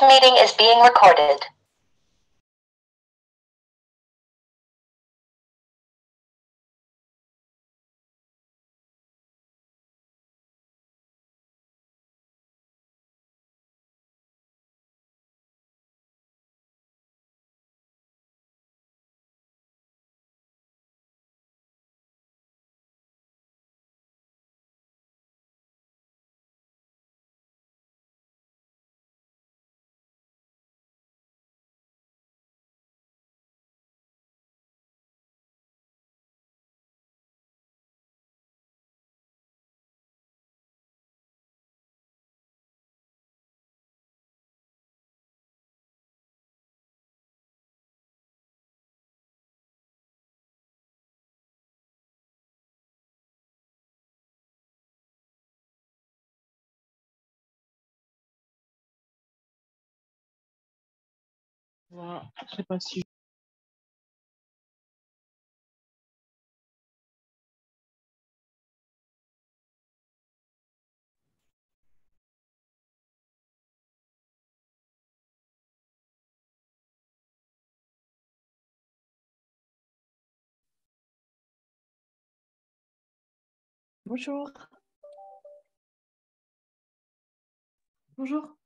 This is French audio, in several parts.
meeting is being recorded. Voilà, je sais pas si. Bonjour. Bonjour.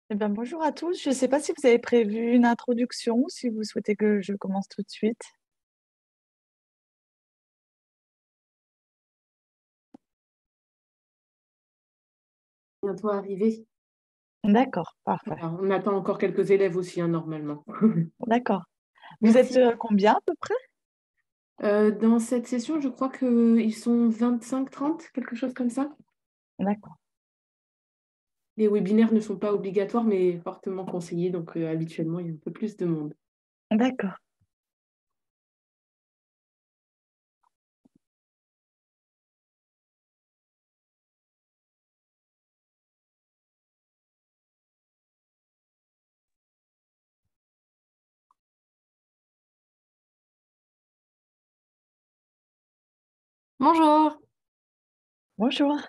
Eh bien, bonjour à tous. Je ne sais pas si vous avez prévu une introduction ou si vous souhaitez que je commence tout de suite. Bientôt arrivé. D'accord, parfait. Alors, on attend encore quelques élèves aussi, hein, normalement. D'accord. Vous êtes Merci. combien à peu près? Dans cette session, je crois qu'ils sont 25-30, quelque chose comme ça. D'accord. Les webinaires ne sont pas obligatoires, mais fortement conseillés, donc habituellement, il y a un peu plus de monde. D'accord. Bonjour. Bonjour.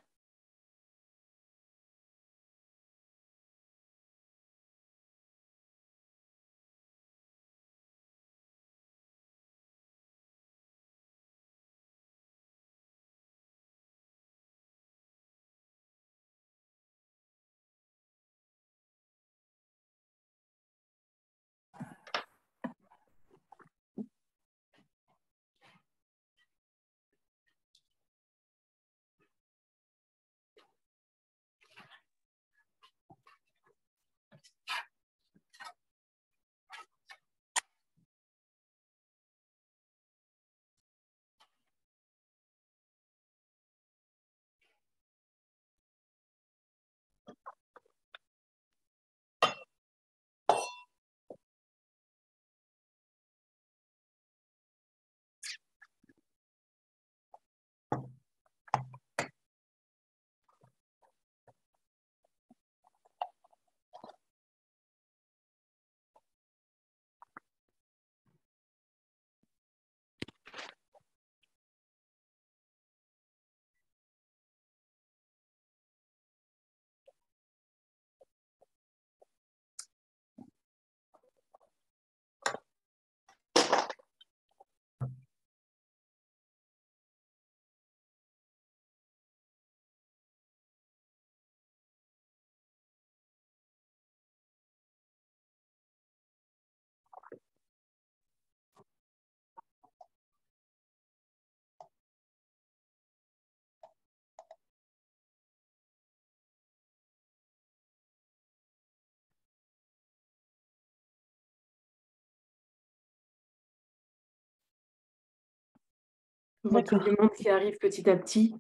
Je vois qu'il y a du monde qui arrive petit à petit.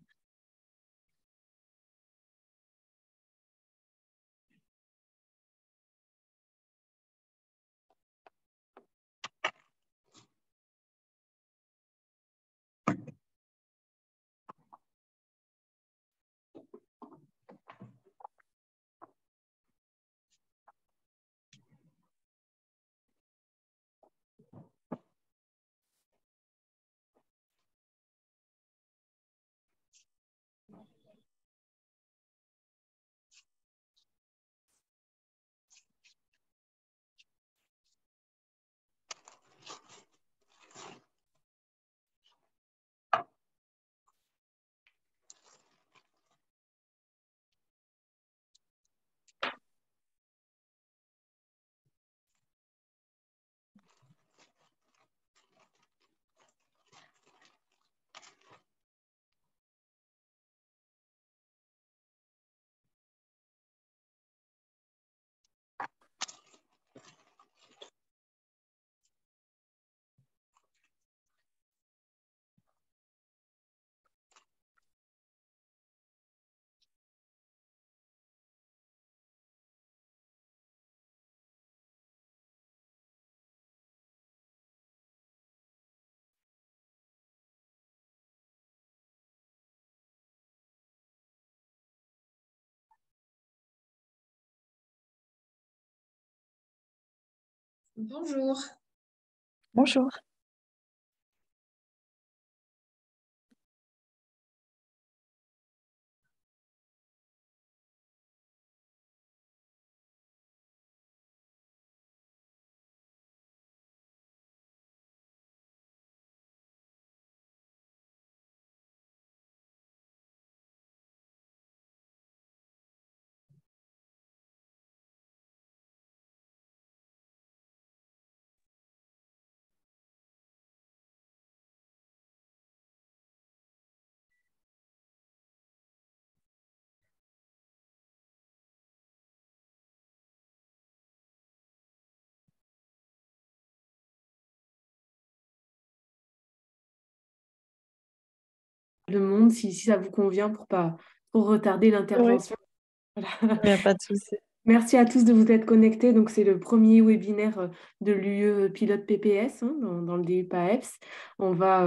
Bonjour. Bonjour. Le monde, si ça vous convient, pour pas trop retarder Oui, l'intervention. Voilà. il n'y a pas de souci. Merci à tous de vous être connectés. Donc, c'est le premier webinaire de l'UE Pilote PPS dans le DU PAEPS. On va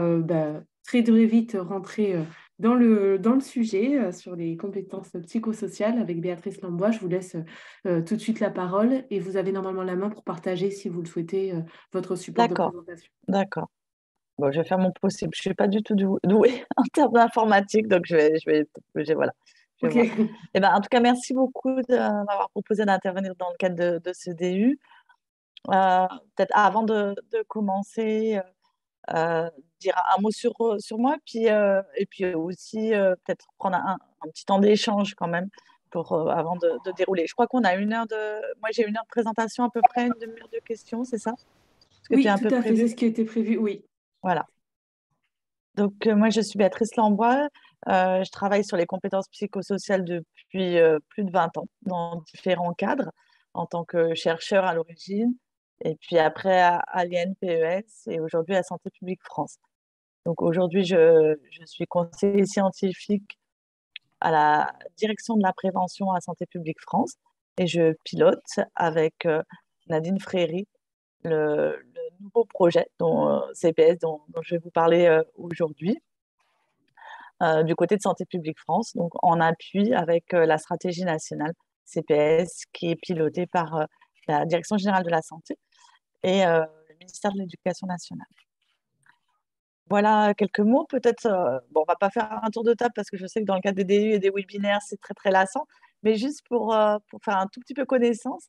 très très vite rentrer dans le sujet sur les compétences psychosociales avec Béatrice Lambois. Je vous laisse tout de suite la parole et vous avez normalement la main pour partager, si vous le souhaitez, votre support de D'accord, présentation. d'accord. Bon, je vais faire mon possible. Je ne suis pas du tout douée en termes d'informatique, donc voilà, je vais Ok. voir. Eh ben, en tout cas, merci beaucoup de m'avoir proposé d'intervenir dans le cadre de ce DU. Euh, Peut-être avant de commencer, dire un mot sur moi, et puis aussi peut-être prendre un petit temps d'échange quand même avant de dérouler. Je crois qu'on a 1 heure Moi, j'ai 1 heure de présentation à peu près, une demi-heure de questions, c'est ça? Ce que tu as Oui, un tout peu à fait, c'est prévu? ce qui était prévu. Oui. Voilà. Donc, moi, je suis Béatrice Lambois. Je travaille sur les compétences psychosociales depuis plus de 20 ans, dans différents cadres, en tant que chercheur à l'origine, et puis après à l'INPES et aujourd'hui à Santé publique France. Donc, aujourd'hui, je suis conseiller scientifique à la direction de la prévention à Santé publique France et je pilote avec Nadine Fréry le nouveau projet CPS dont je vais vous parler aujourd'hui du côté de Santé publique France, donc en appui avec la stratégie nationale CPS qui est pilotée par la Direction générale de la santé et le ministère de l'Éducation nationale. Voilà quelques mots, peut-être. Bon, on va pas faire un tour de table parce que je sais que dans le cadre des DU et des webinaires, c'est très très lassant, mais juste pour faire un tout petit peu connaissance,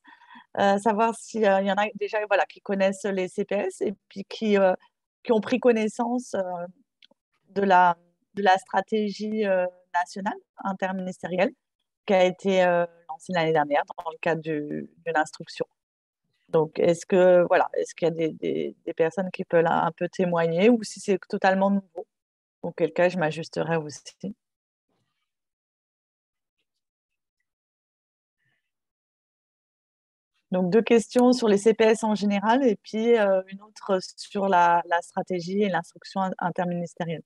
savoir s'il y en a déjà voilà, qui connaissent les CPS et puis qui ont pris connaissance de la stratégie nationale interministérielle qui a été lancée l'année dernière dans le cadre d'une instruction. Donc, est-ce qu'il y a des personnes qui peuvent un peu témoigner ou si c'est totalement nouveau? Auquel cas, je m'ajusterai aussi. Donc, 2 questions sur les CPS en général et puis une autre sur la stratégie et l'instruction interministérielle.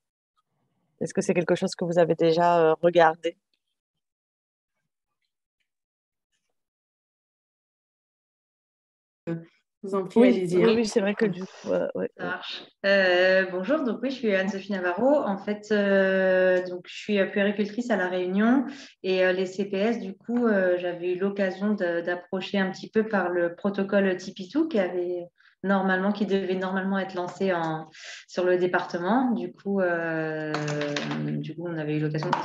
Est-ce que c'est quelque chose que vous avez déjà regardé? Je vous en prie, Oui, allez-y. oui, oui, c'est vrai que du coup, ouais, Ça marche. Bonjour, donc oui, je suis Anne-Sophie Navarro. En fait, donc je suis puéricultrice à La Réunion et les CPS, du coup, j'avais eu l'occasion d'approcher un petit peu par le protocole Tipitou qui devait normalement être lancé sur le département. Du coup, on avait eu l'occasion de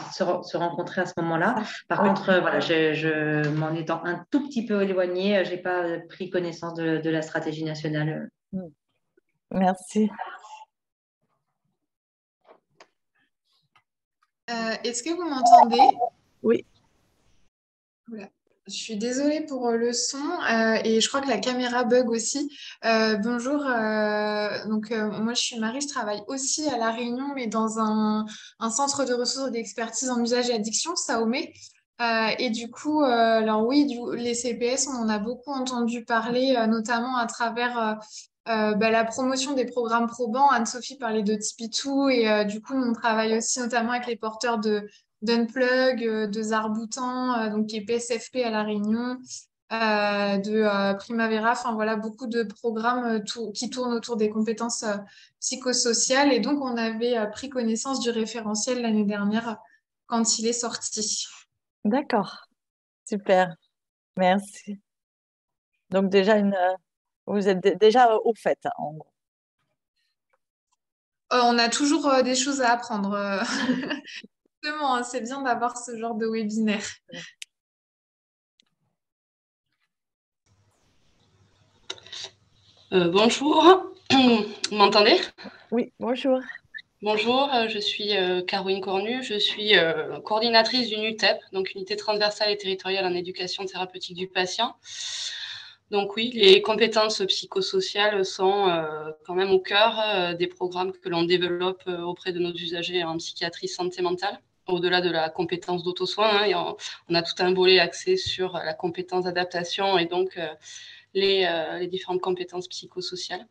se rencontrer à ce moment-là. ça. Par Oui. contre, voilà, je m'en étant un tout petit peu éloignée, j'ai pas pris connaissance de la stratégie nationale. Mm. Merci. Est-ce que vous m'entendez? Oui, Oula. Je suis désolée pour le son et je crois que la caméra bug aussi. Bonjour, moi je suis Marie, je travaille aussi à La Réunion, mais dans un centre de ressources et d'expertise en usage et addiction, Saomé. Et du coup, alors oui, les CPS, on en a beaucoup entendu parler, notamment à travers la promotion des programmes probants. Anne-Sophie parlait de Tipitou et du coup, on travaille aussi notamment avec les porteurs d'Unplug, de Zarboutan, donc qui est PSFP à La Réunion, de Primavera, enfin voilà, beaucoup de programmes qui tournent autour des compétences psychosociales. Et donc, on avait pris connaissance du référentiel l'année dernière quand il est sorti. d'accord. Super. Merci. Donc déjà Vous êtes déjà au fait, hein, en gros. On a toujours des choses à apprendre. Justement, hein, c'est bien d'avoir ce genre de webinaire. Bonjour, vous m'entendez? Oui, bonjour. Bonjour, je suis Caroline Cornu, je suis coordinatrice d'une UTEP, donc Unité transversale et territoriale en éducation thérapeutique du patient. Donc oui, les compétences psychosociales sont quand même au cœur des programmes que l'on développe auprès de nos usagers en psychiatrie santé mentale. Au-delà de la compétence d'auto-soin, hein, on a tout un volet axé sur la compétence d'adaptation et donc les différentes compétences psychosociales.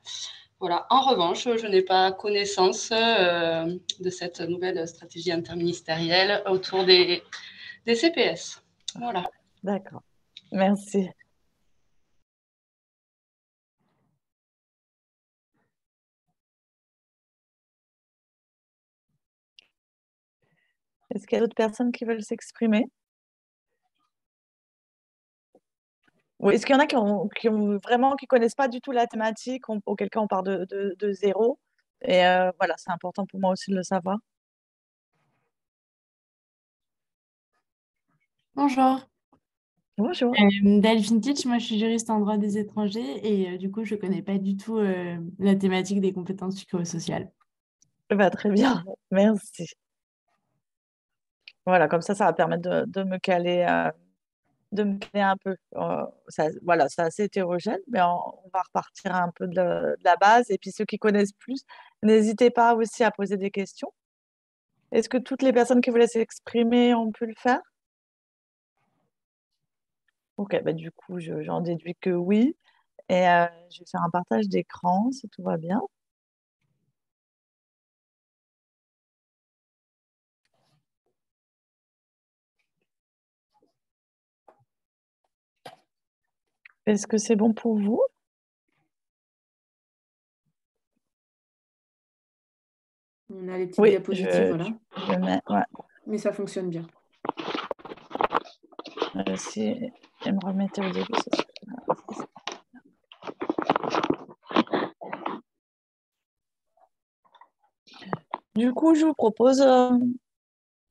Voilà. En revanche, je n'ai pas connaissance de cette nouvelle stratégie interministérielle autour des CPS. Voilà. D'accord, merci. Est-ce qu'il y a d'autres personnes qui veulent s'exprimer? Ou est-ce qu'il y en a qui connaissent pas du tout la thématique, auquel cas on part de zéro? Et voilà, c'est important pour moi aussi de le savoir. Bonjour. Bonjour. Delphine Titch, moi je suis juriste en droit des étrangers et du coup je connais pas du tout la thématique des compétences psychosociales. Très bien, merci. Voilà, comme ça va permettre de me caler un peu. Voilà, c'est assez hétérogène, mais on va repartir un peu de la base. Et puis ceux qui connaissent plus, n'hésitez pas aussi à poser des questions. Est-ce que toutes les personnes qui voulaient s'exprimer ont pu le faire? Ok, bah, du coup, j'en déduis que oui. Et je vais faire un partage d'écran si tout va bien. Est-ce que c'est bon pour vous? On a les petites Oui, diapositives, voilà. je mets, ouais. Mais ça fonctionne bien. Si elle me remettait au début, ça serait bien. Du coup, je vous propose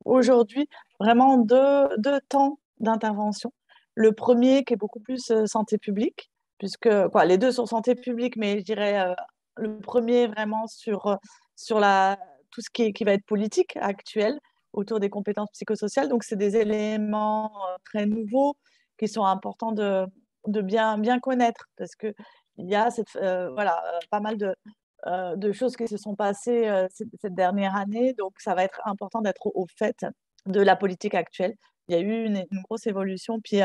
aujourd'hui vraiment deux temps d'intervention. Le premier qui est beaucoup plus santé publique, puisque les deux sont santé publique, mais je dirais le premier vraiment sur tout ce qui va être politique actuelle autour des compétences psychosociales. Donc, c'est des éléments très nouveaux qui sont importants de bien connaître, parce qu'il y a pas mal de choses qui se sont passées cette dernière année. Donc, ça va être important d'être au fait de la politique actuelle. Il y a eu une grosse évolution, puis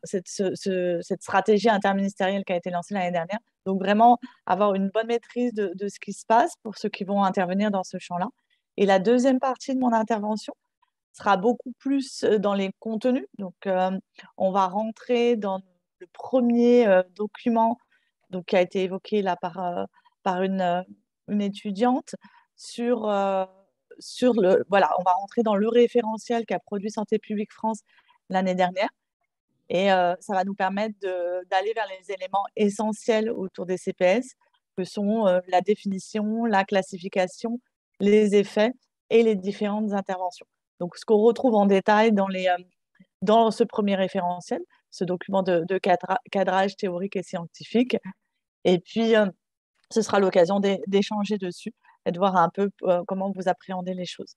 cette stratégie interministérielle qui a été lancée l'année dernière. Donc, vraiment avoir une bonne maîtrise de ce qui se passe pour ceux qui vont intervenir dans ce champ-là. Et la deuxième partie de mon intervention sera beaucoup plus dans les contenus. Donc, on va rentrer dans le premier document qui a été évoqué là par une étudiante on va rentrer dans le référentiel qu'a produit Santé publique France l'année dernière. Et ça va nous permettre d'aller vers les éléments essentiels autour des CPS, que sont la définition, la classification, les effets et les différentes interventions. Donc, ce qu'on retrouve en détail dans ce premier référentiel, ce document de cadrage théorique et scientifique. Et puis, ce sera l'occasion d'échanger dessus et de voir un peu comment vous appréhendez les choses.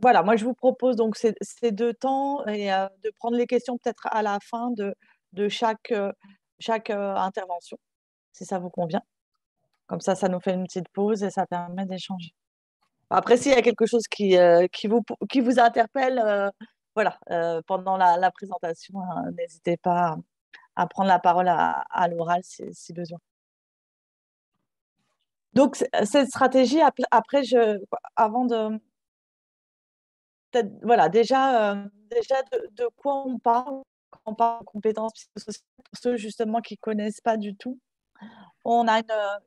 Voilà, moi je vous propose donc ces deux temps et de prendre les questions peut-être à la fin de chaque intervention, si ça vous convient. Comme ça nous fait une petite pause et ça permet d'échanger. Après, s'il y a quelque chose qui vous interpelle, pendant la présentation, n'hésitez pas à prendre la parole à l'oral si besoin. Donc, cette stratégie, après, avant de... Voilà, déjà de quoi on parle quand on parle de compétences psychosociales, pour ceux justement qui ne connaissent pas du tout. On a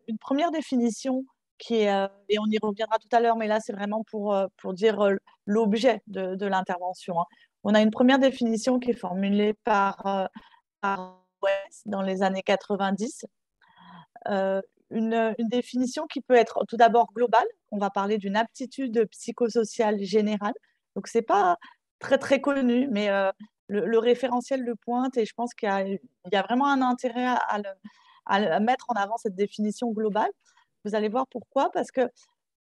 une première définition qui est, et on y reviendra tout à l'heure, mais là c'est vraiment pour dire l'objet de l'intervention, hein. On a une première définition qui est formulée par dans les années 90. Une définition qui peut être tout d'abord globale. On va parler d'une aptitude psychosociale générale. Donc, ce n'est pas très, très connu, mais le référentiel le pointe et je pense qu'il y a vraiment un intérêt à mettre en avant cette définition globale. Vous allez voir pourquoi, parce que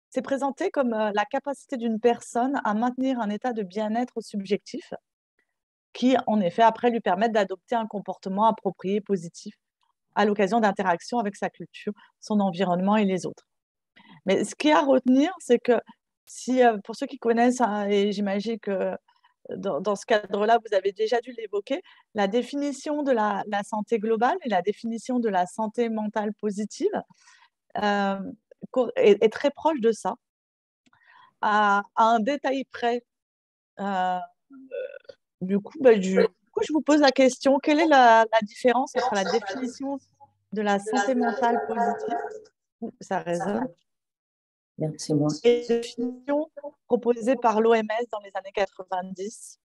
c'est présenté comme la capacité d'une personne à maintenir un état de bien-être subjectif qui, en effet, après lui permettent d'adopter un comportement approprié, positif, à l'occasion d'interactions avec sa culture, son environnement et les autres. Mais ce qu'il y a à retenir, c'est que si, pour ceux qui connaissent, hein, et j'imagine que dans ce cadre-là, vous avez déjà dû l'évoquer, la définition de la santé globale et la définition de la santé mentale positive euh, est très proche de ça, à un détail près. Euh, du coup, je vous pose la question, quelle est la différence entre la définition de la santé mentale positive, ça résonne, Merci, moi. et la définition proposée par l'OMS dans les années 90?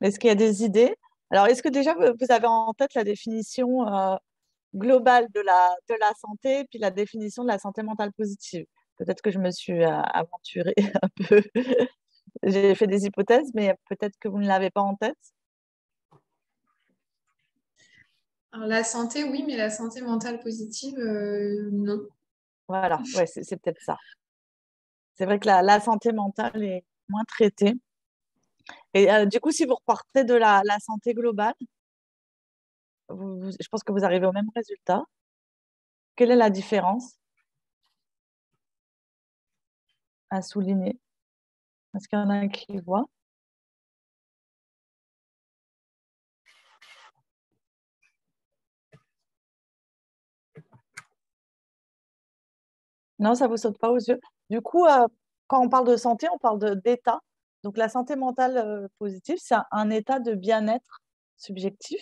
Est-ce qu'il y a des idées? Alors, est-ce que déjà vous avez en tête la définition globale de la santé, puis la définition de la santé mentale positive? Peut-être que je me suis aventurée un peu. J'ai fait des hypothèses, mais peut-être que vous ne l'avez pas en tête. Alors, la santé, oui, mais la santé mentale positive, non. Voilà, ouais, c'est peut-être ça. C'est vrai que la santé mentale est moins traitée. Et du coup, si vous repartez de la santé globale, je pense que vous arrivez au même résultat. Quelle est la différence à souligner? Est-ce qu'il y en a qui voit? Non, ça ne vous saute pas aux yeux. Du coup, quand on parle de santé, on parle d'état. Donc, la santé mentale positive, c'est un état de bien-être subjectif,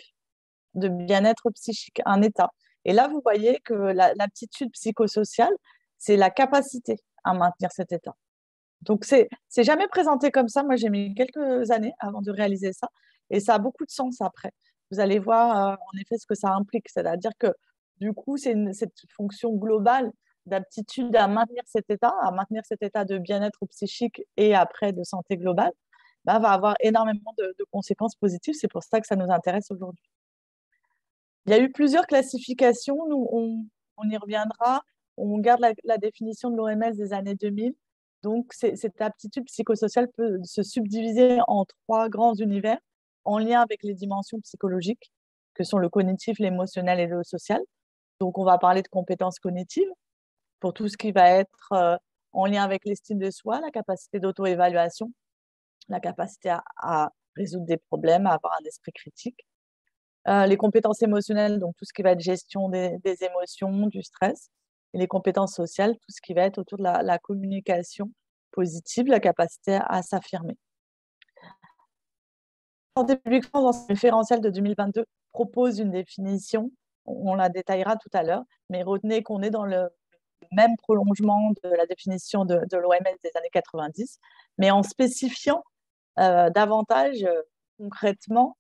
de bien-être psychique, un état. Et là, vous voyez que l'aptitude psychosociale, c'est la capacité à maintenir cet état. Donc, c'est jamais présenté comme ça. Moi, j'ai mis quelques années avant de réaliser ça. Et ça a beaucoup de sens après. Vous allez voir, en effet, ce que ça implique. C'est-à-dire que, du coup, cette fonction globale d'aptitude à maintenir cet état de bien-être psychique et après de santé globale, bah, va avoir énormément de conséquences positives. C'est pour ça que ça nous intéresse aujourd'hui. Il y a eu plusieurs classifications. Nous, on y reviendra. On garde la définition de l'OMS des années 2000. Donc, cette aptitude psychosociale peut se subdiviser en 3 grands univers en lien avec les dimensions psychologiques, que sont le cognitif, l'émotionnel et le social. Donc, on va parler de compétences cognitives pour tout ce qui va être en lien avec l'estime de soi, la capacité d'auto-évaluation, la capacité à résoudre des problèmes, à avoir un esprit critique. Les compétences émotionnelles, donc tout ce qui va être gestion des émotions, du stress. Et les compétences sociales, tout ce qui va être autour de la communication positive, la capacité à s'affirmer. Santé publique France, dans son référentiel de 2022, propose une définition. On la détaillera tout à l'heure, mais retenez qu'on est dans le même prolongement de la définition de l'OMS des années 90, mais en spécifiant davantage concrètement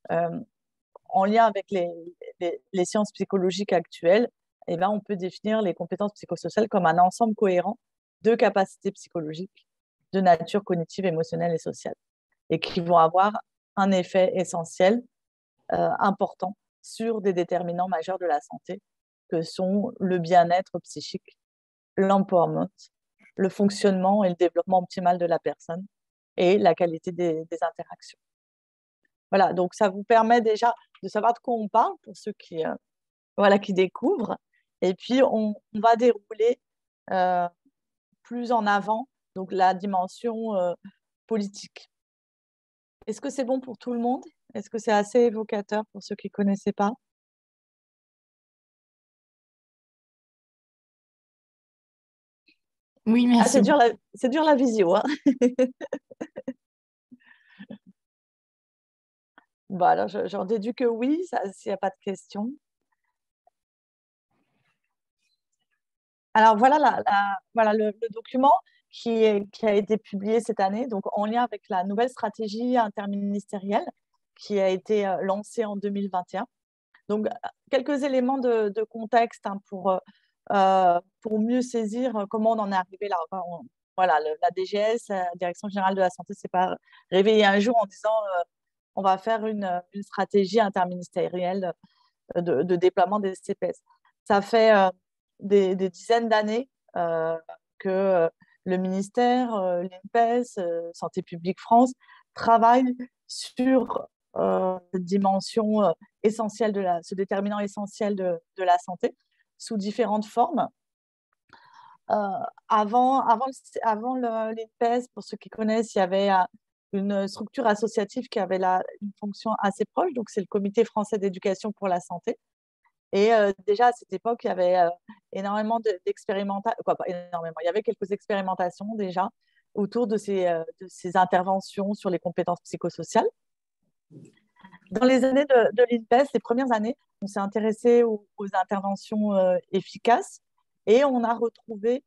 en lien avec les sciences psychologiques actuelles, eh ben, on peut définir les compétences psychosociales comme un ensemble cohérent de capacités psychologiques de nature cognitive, émotionnelle et sociale, et qui vont avoir un effet essentiel, important, sur des déterminants majeurs de la santé, que sont le bien-être psychique, l'empowerment, le fonctionnement et le développement optimal de la personne, et la qualité des interactions. Voilà, donc ça vous permet déjà de savoir de quoi on parle pour ceux qui découvrent. Et puis, on va dérouler plus en avant donc la dimension politique. Est-ce que c'est bon pour tout le monde? Est-ce que c'est assez évocateur pour ceux qui ne connaissaient pas? Oui, merci. C'est dur la visio, hein. Bon, alors, j'en déduis que oui, s'il n'y a pas de questions. Alors, voilà, voilà le document qui a été publié cette année, donc en lien avec la nouvelle stratégie interministérielle qui a été lancée en 2021. Donc, quelques éléments de contexte hein, pour mieux saisir comment on en est arrivé là. Enfin, voilà, la DGS, la Direction générale de la santé, s'est pas réveillée un jour en disant on va faire une stratégie interministérielle de déploiement des CPS. Ça fait des dizaines d'années que le ministère, l'INPES, Santé publique France, travaillent sur cette dimension essentielle ce déterminant essentiel de la santé sous différentes formes. Avant l'INPES, pour ceux qui connaissent, il y avait une structure associative qui avait une fonction assez proche, donc c'est le Comité français d'éducation pour la santé. Et déjà à cette époque, il y avait énormément d'expérimentations, pas énormément, il y avait quelques expérimentations déjà autour de ces interventions sur les compétences psychosociales. Dans les années de l'INPES, les premières années, on s'est intéressé aux interventions efficaces et on a retrouvé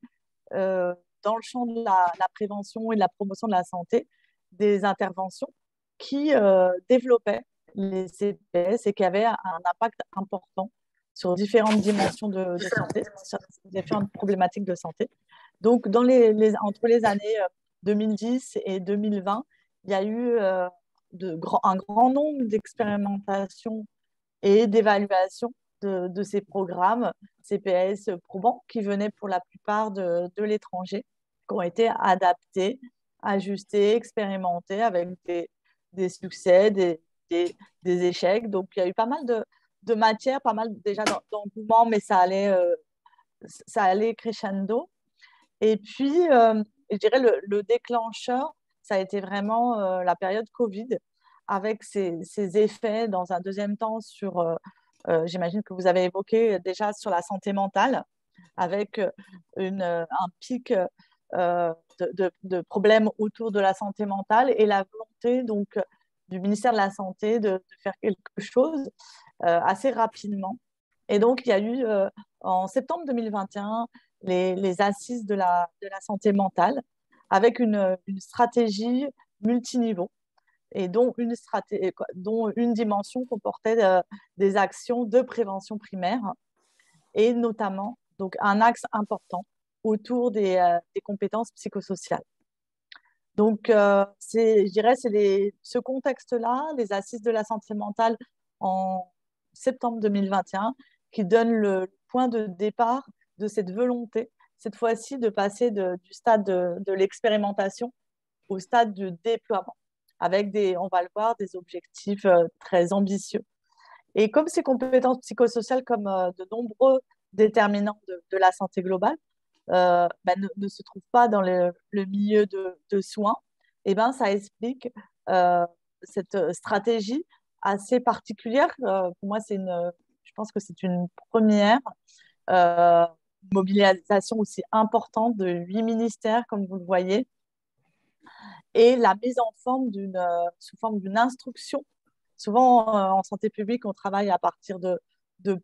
dans le champ de la prévention et de la promotion de la santé des interventions qui développaient les CPS et qui avaient un impact important sur différentes dimensions de santé, sur différentes problématiques de santé. Donc, entre les années 2010 et 2020, il y a eu un grand nombre d'expérimentations et d'évaluations de ces programmes CPS probants qui venaient pour la plupart de l'étranger, qui ont été adaptés, ajustés, expérimentés avec des succès, des échecs. Donc, il y a eu pas mal de matières, pas mal déjà d'engouement, mais ça allait crescendo. Et puis, je dirais le déclencheur, ça a été vraiment la période Covid, avec ses effets dans un deuxième temps sur, j'imagine que vous avez évoqué déjà sur la santé mentale, avec un pic de problèmes autour de la santé mentale et la volonté donc, du ministère de la Santé de faire quelque chose assez rapidement. Et donc, il y a eu en septembre 2021 les assises de la santé mentale avec une stratégie multiniveau et dont une dimension comportait des actions de prévention primaire et notamment donc, un axe important autour des compétences psychosociales. Donc, je dirais, c'est ce contexte-là, les assises de la santé mentale en septembre 2021, qui donne le point de départ de cette volonté, cette fois-ci, de passer du stade de l'expérimentation au stade du déploiement, avec on va le voir, des objectifs très ambitieux. Et comme ces compétences psychosociales, comme de nombreux déterminants de la santé globale, ne se trouvent pas dans le milieu de soins, et ben, ça explique cette stratégie assez particulière. Pour moi, je pense que c'est une première mobilisation aussi importante de 8 ministères, comme vous le voyez, et la mise en forme sous forme d'une instruction. Souvent, en santé publique, on travaille à partir de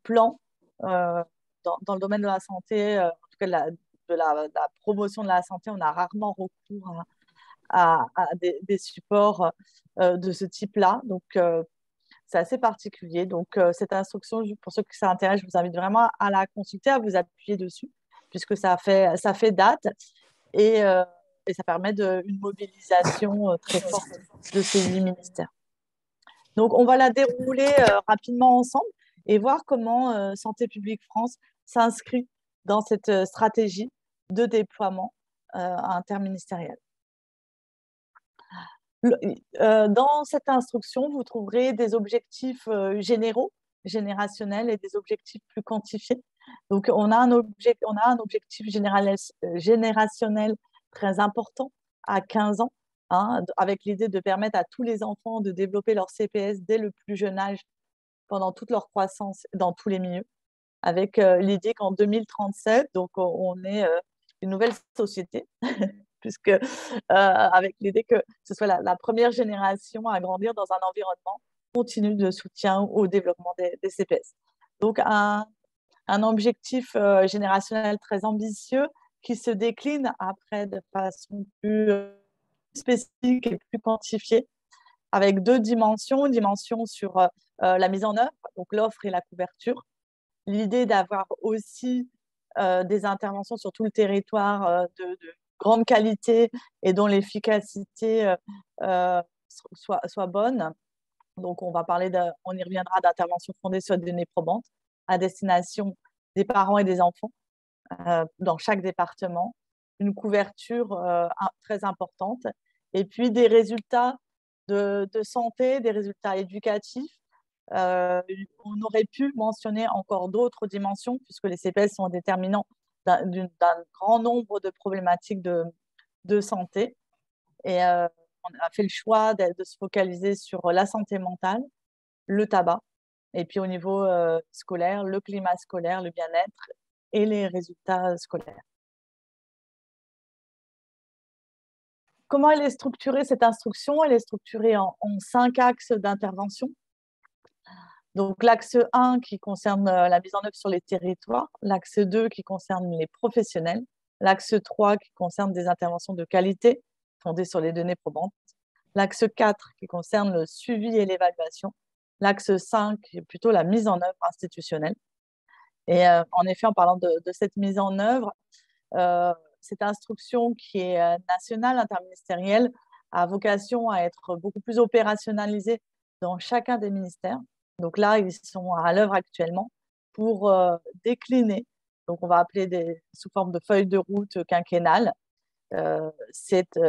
plans dans le domaine de la santé, en tout cas de la promotion de la santé. On a rarement recours à des supports de ce type-là. Donc, c'est assez particulier. Donc, cette instruction, pour ceux qui ça intéresse, je vous invite vraiment à la consulter, à vous appuyer dessus, puisque ça fait date et ça permet une mobilisation très forte de ces 8 ministères. Donc, on va la dérouler rapidement ensemble et voir comment Santé publique France s'inscrit dans cette stratégie de déploiement interministériel. Dans cette instruction, vous trouverez des objectifs généraux, générationnels et des objectifs plus quantifiés. Donc, on a un objectif générationnel très important à 15 ans, hein, avec l'idée de permettre à tous les enfants de développer leur CPS dès le plus jeune âge pendant toute leur croissance dans tous les milieux, avec l'idée qu'en 2037, donc on est une nouvelle société, puisque avec l'idée que ce soit la première génération à grandir dans un environnement continu de soutien au développement des CPS. Donc, un objectif générationnel très ambitieux qui se décline après de façon plus spécifique et plus quantifiée, avec deux dimensions, une dimension sur la mise en œuvre, donc l'offre et la couverture. L'idée d'avoir aussi des interventions sur tout le territoire de grande qualité et dont l'efficacité soit bonne. Donc, on y reviendra, d'interventions fondées sur des données probantes à destination des parents et des enfants dans chaque département, une couverture très importante, et puis des résultats de santé, des résultats éducatifs. On aurait pu mentionner encore d'autres dimensions, puisque les CPS sont déterminants d'un grand nombre de problématiques de santé. Et on a fait le choix de se focaliser sur la santé mentale, le tabac, et puis au niveau scolaire, le climat scolaire, le bien-être et les résultats scolaires. Comment elle est structurée, cette instruction? Elle est structurée en 5 axes d'intervention. Donc, l'axe 1 qui concerne la mise en œuvre sur les territoires, l'axe 2 qui concerne les professionnels, l'axe 3 qui concerne des interventions de qualité fondées sur les données probantes, l'axe 4 qui concerne le suivi et l'évaluation, l'axe 5 qui est plutôt la mise en œuvre institutionnelle. Et en effet, en parlant de cette mise en œuvre, cette instruction qui est nationale, interministérielle, a vocation à être beaucoup plus opérationnalisée dans chacun des ministères. Donc là, ils sont à l'œuvre actuellement pour décliner, donc on va appeler sous forme de feuille de route quinquennale, cette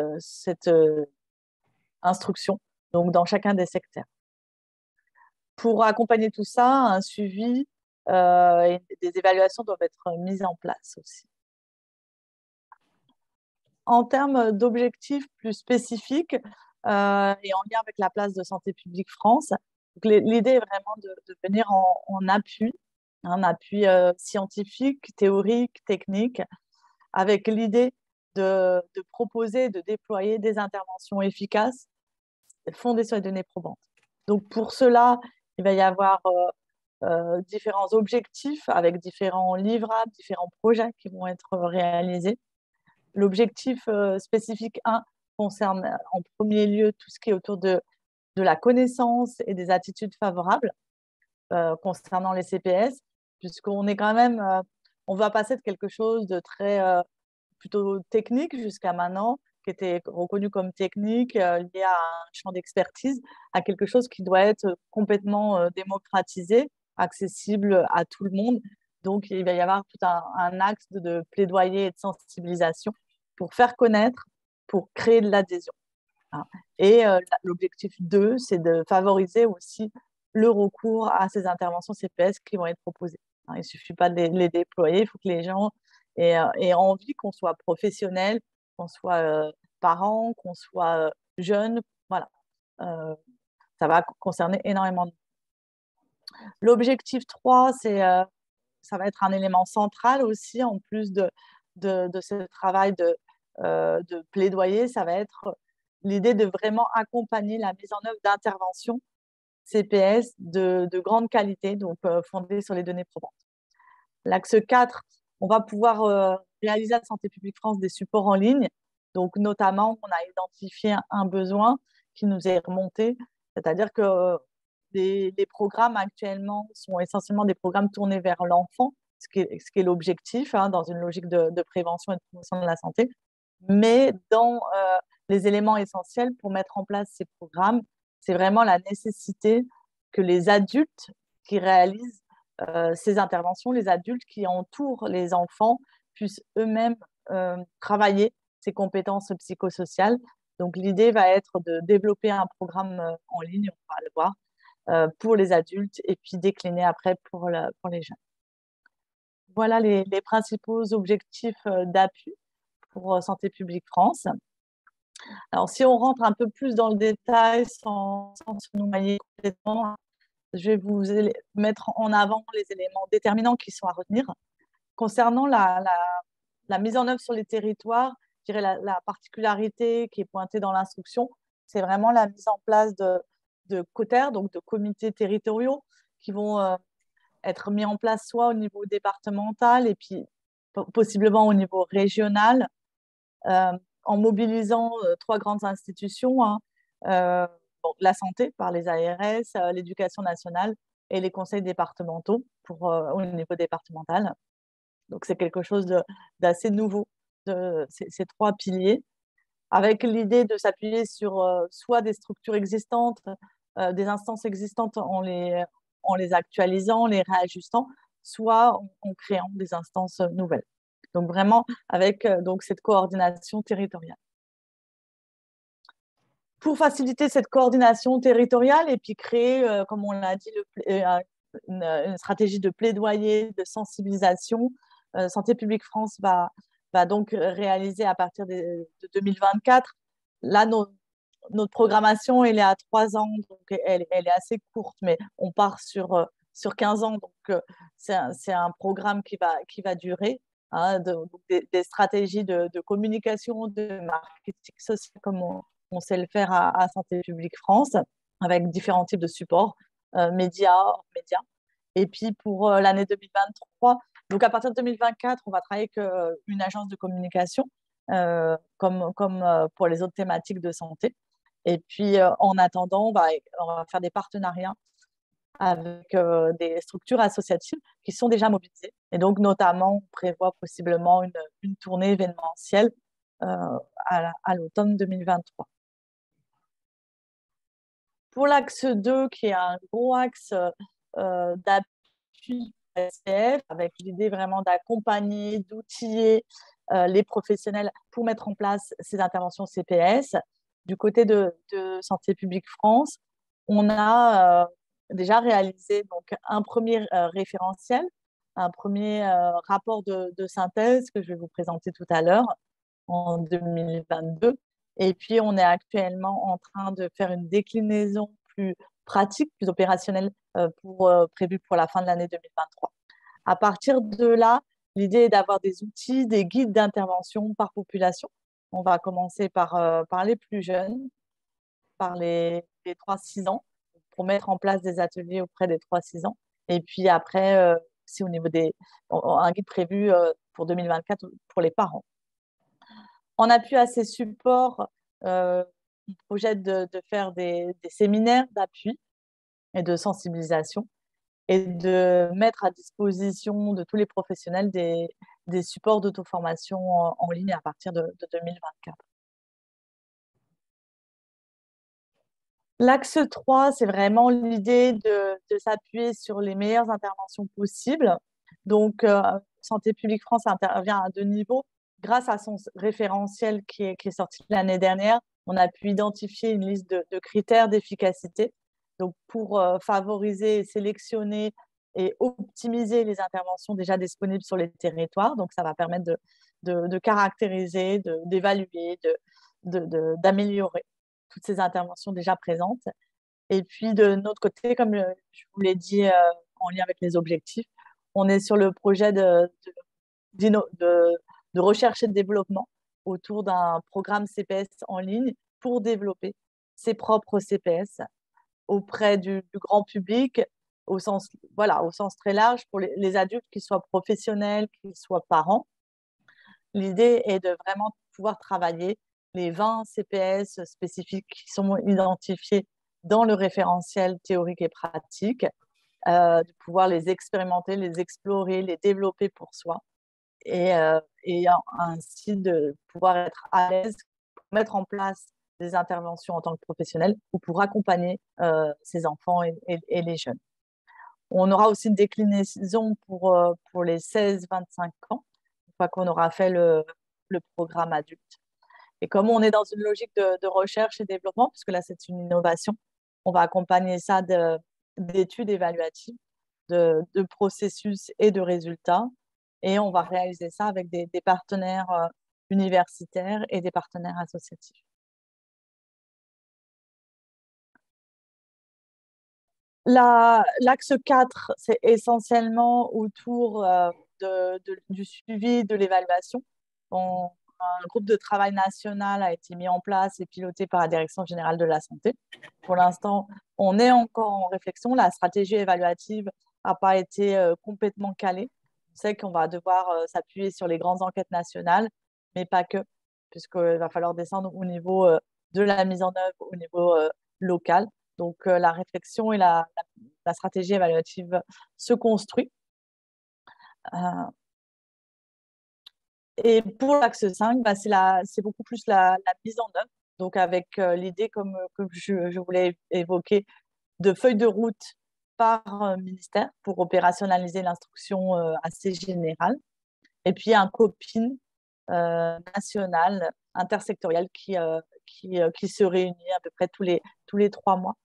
instruction, donc dans chacun des secteurs. Pour accompagner tout ça, un suivi et des évaluations doivent être mises en place aussi. En termes d'objectifs plus spécifiques et en lien avec la place de Santé publique France, l'idée est vraiment de venir en appui, un appui scientifique, théorique, technique, avec l'idée de proposer, de déployer des interventions efficaces fondées sur les données probantes. Donc pour cela, il va y avoir différents objectifs avec différents livrables, différents projets qui vont être réalisés. L'objectif spécifique 1 concerne en premier lieu tout ce qui est autour de la connaissance et des attitudes favorables concernant les CPS, puisqu'on est quand même, on va passer de quelque chose de très plutôt technique jusqu'à maintenant, qui était reconnu comme technique, lié à un champ d'expertise, à quelque chose qui doit être complètement démocratisé, accessible à tout le monde. Donc, il va y avoir tout un axe de plaidoyer et de sensibilisation pour faire connaître, pour créer de l'adhésion. Et l'objectif 2, c'est de favoriser aussi le recours à ces interventions CPS qui vont être proposées. Il ne suffit pas de les déployer, il faut que les gens aient envie, qu'on soit professionnel, qu'on soit parents, qu'on soit jeunes. Voilà. Ça va concerner énormément de monde. L'objectif 3, ça va être un élément central aussi, en plus de ce travail de plaidoyer, ça va être l'idée de vraiment accompagner la mise en œuvre d'interventions CPS de grande qualité, donc fondées sur les données probantes. L'axe 4, on va pouvoir réaliser à Santé publique France des supports en ligne. Donc, notamment, on a identifié un besoin qui nous est remonté, c'est-à-dire que les programmes actuellement sont essentiellement des programmes tournés vers l'enfant, ce qui est l'objectif dans une logique de prévention et de promotion de la santé. Mais dans les éléments essentiels pour mettre en place ces programmes, c'est vraiment la nécessité que les adultes qui réalisent ces interventions, les adultes qui entourent les enfants, puissent eux-mêmes travailler ces compétences psychosociales. Donc, l'idée va être de développer un programme en ligne, on va le voir, pour les adultes et puis décliner après pour les jeunes. Voilà les principaux objectifs d'appui pour Santé publique France. Alors, si on rentre un peu plus dans le détail sans se noyer complètement, je vais vous mettre en avant les éléments déterminants qui sont à retenir. Concernant la mise en œuvre sur les territoires, je dirais la particularité qui est pointée dans l'instruction, c'est vraiment la mise en place COTER, donc de comités territoriaux, qui vont être mis en place soit au niveau départemental et puis possiblement au niveau régional, en mobilisant trois grandes institutions, hein, la santé par les ARS, l'éducation nationale et les conseils départementaux au niveau départemental. Donc, c'est quelque chose d'assez nouveau, ces trois piliers, avec l'idée de s'appuyer sur soit des structures existantes, des instances existantes en les actualisant, en les réajustant, soit en créant des instances nouvelles. Donc, vraiment avec donc, cette coordination territoriale. Pour faciliter cette coordination territoriale et puis créer, comme on l'a dit, une stratégie de plaidoyer, de sensibilisation, Santé publique France va donc réaliser à partir de 2024. Là, notre programmation, elle est à 3 ans, donc elle est assez courte, mais on part sur 15 ans. Donc, c'est un programme qui va durer, hein, des stratégies de communication, de marketing social, comme on sait le faire à Santé publique France, avec différents types de supports, médias, hors médias. Et puis, pour l'année 2023, donc à partir de 2024, on va travailler avec une agence de communication, comme pour les autres thématiques de santé. Et puis, en attendant, on va faire des partenariats avec des structures associatives qui sont déjà mobilisées. Et donc, notamment, on prévoit possiblement une tournée événementielle à l'automne 2023. Pour l'axe 2, qui est un gros axe d'appui SPF, avec l'idée vraiment d'accompagner, d'outiller les professionnels pour mettre en place ces interventions CPS. Du côté de Santé publique France, on a déjà réalisé donc, un premier référentiel, un premier rapport de synthèse que je vais vous présenter tout à l'heure en 2022. Et puis, on est actuellement en train de faire une déclinaison plus pratique, plus opérationnelle prévue pour la fin de l'année 2023. À partir de là, l'idée est d'avoir des outils, des guides d'intervention par population. On va commencer par les plus jeunes, par les 3-6 ans, pour mettre en place des ateliers auprès des 3-6 ans. Et puis après, c'est au niveau un guide prévu pour 2024 pour les parents. En appui à ces supports, on projette de faire des séminaires d'appui et de sensibilisation et de mettre à disposition de tous les professionnels des supports d'auto-formation en ligne à partir de 2024. L'axe 3, c'est vraiment l'idée de s'appuyer sur les meilleures interventions possibles. Donc, Santé publique France intervient à 2 niveaux. Grâce à son référentiel qui est sorti l'année dernière, on a pu identifier une liste de critères d'efficacité. Donc, pour favoriser, sélectionner et optimiser les interventions déjà disponibles sur les territoires. Donc, ça va permettre de caractériser, d'évaluer, d'améliorer toutes ces interventions déjà présentes. Et puis, de notre côté, comme je vous l'ai dit en lien avec les objectifs, on est sur le projet de recherche et de développement autour d'un programme CPS en ligne pour développer ses propres CPS auprès du grand public, au sens très large, pour les adultes, qu'ils soient professionnels, qu'ils soient parents. L'idée est de vraiment pouvoir travailler les 20 CPS spécifiques qui sont identifiés dans le référentiel théorique et pratique, de pouvoir les expérimenter, les explorer, les développer pour soi et ainsi de pouvoir être à l'aise pour mettre en place des interventions en tant que professionnel ou pour accompagner ces enfants et les jeunes. On aura aussi une déclinaison pour les 16-25 ans, une fois qu'on aura fait le programme adulte. Et comme on est dans une logique de recherche et développement, puisque là, c'est une innovation, on va accompagner ça d'études évaluatives, de processus et de résultats. Et on va réaliser ça avec des partenaires universitaires et des partenaires associatifs. L'axe 4, c'est essentiellement autour du suivi de l'évaluation. un groupe de travail national a été mis en place et piloté par la Direction générale de la santé. Pour l'instant, on est encore en réflexion. La stratégie évaluative n'a pas été complètement calée. On sait qu'on va devoir s'appuyer sur les grandes enquêtes nationales, mais pas que, puisqu'il va falloir descendre au niveau de la mise en œuvre au niveau local. Donc, la réflexion et la stratégie évaluative se construit. Et pour l'axe 5, bah, c'est beaucoup plus la mise en œuvre. Donc, avec l'idée, comme je voulais évoquer, de feuilles de route par ministère pour opérationnaliser l'instruction assez générale. Et puis, un copine national, intersectoriel qui se réunit à peu près tous les 3 mois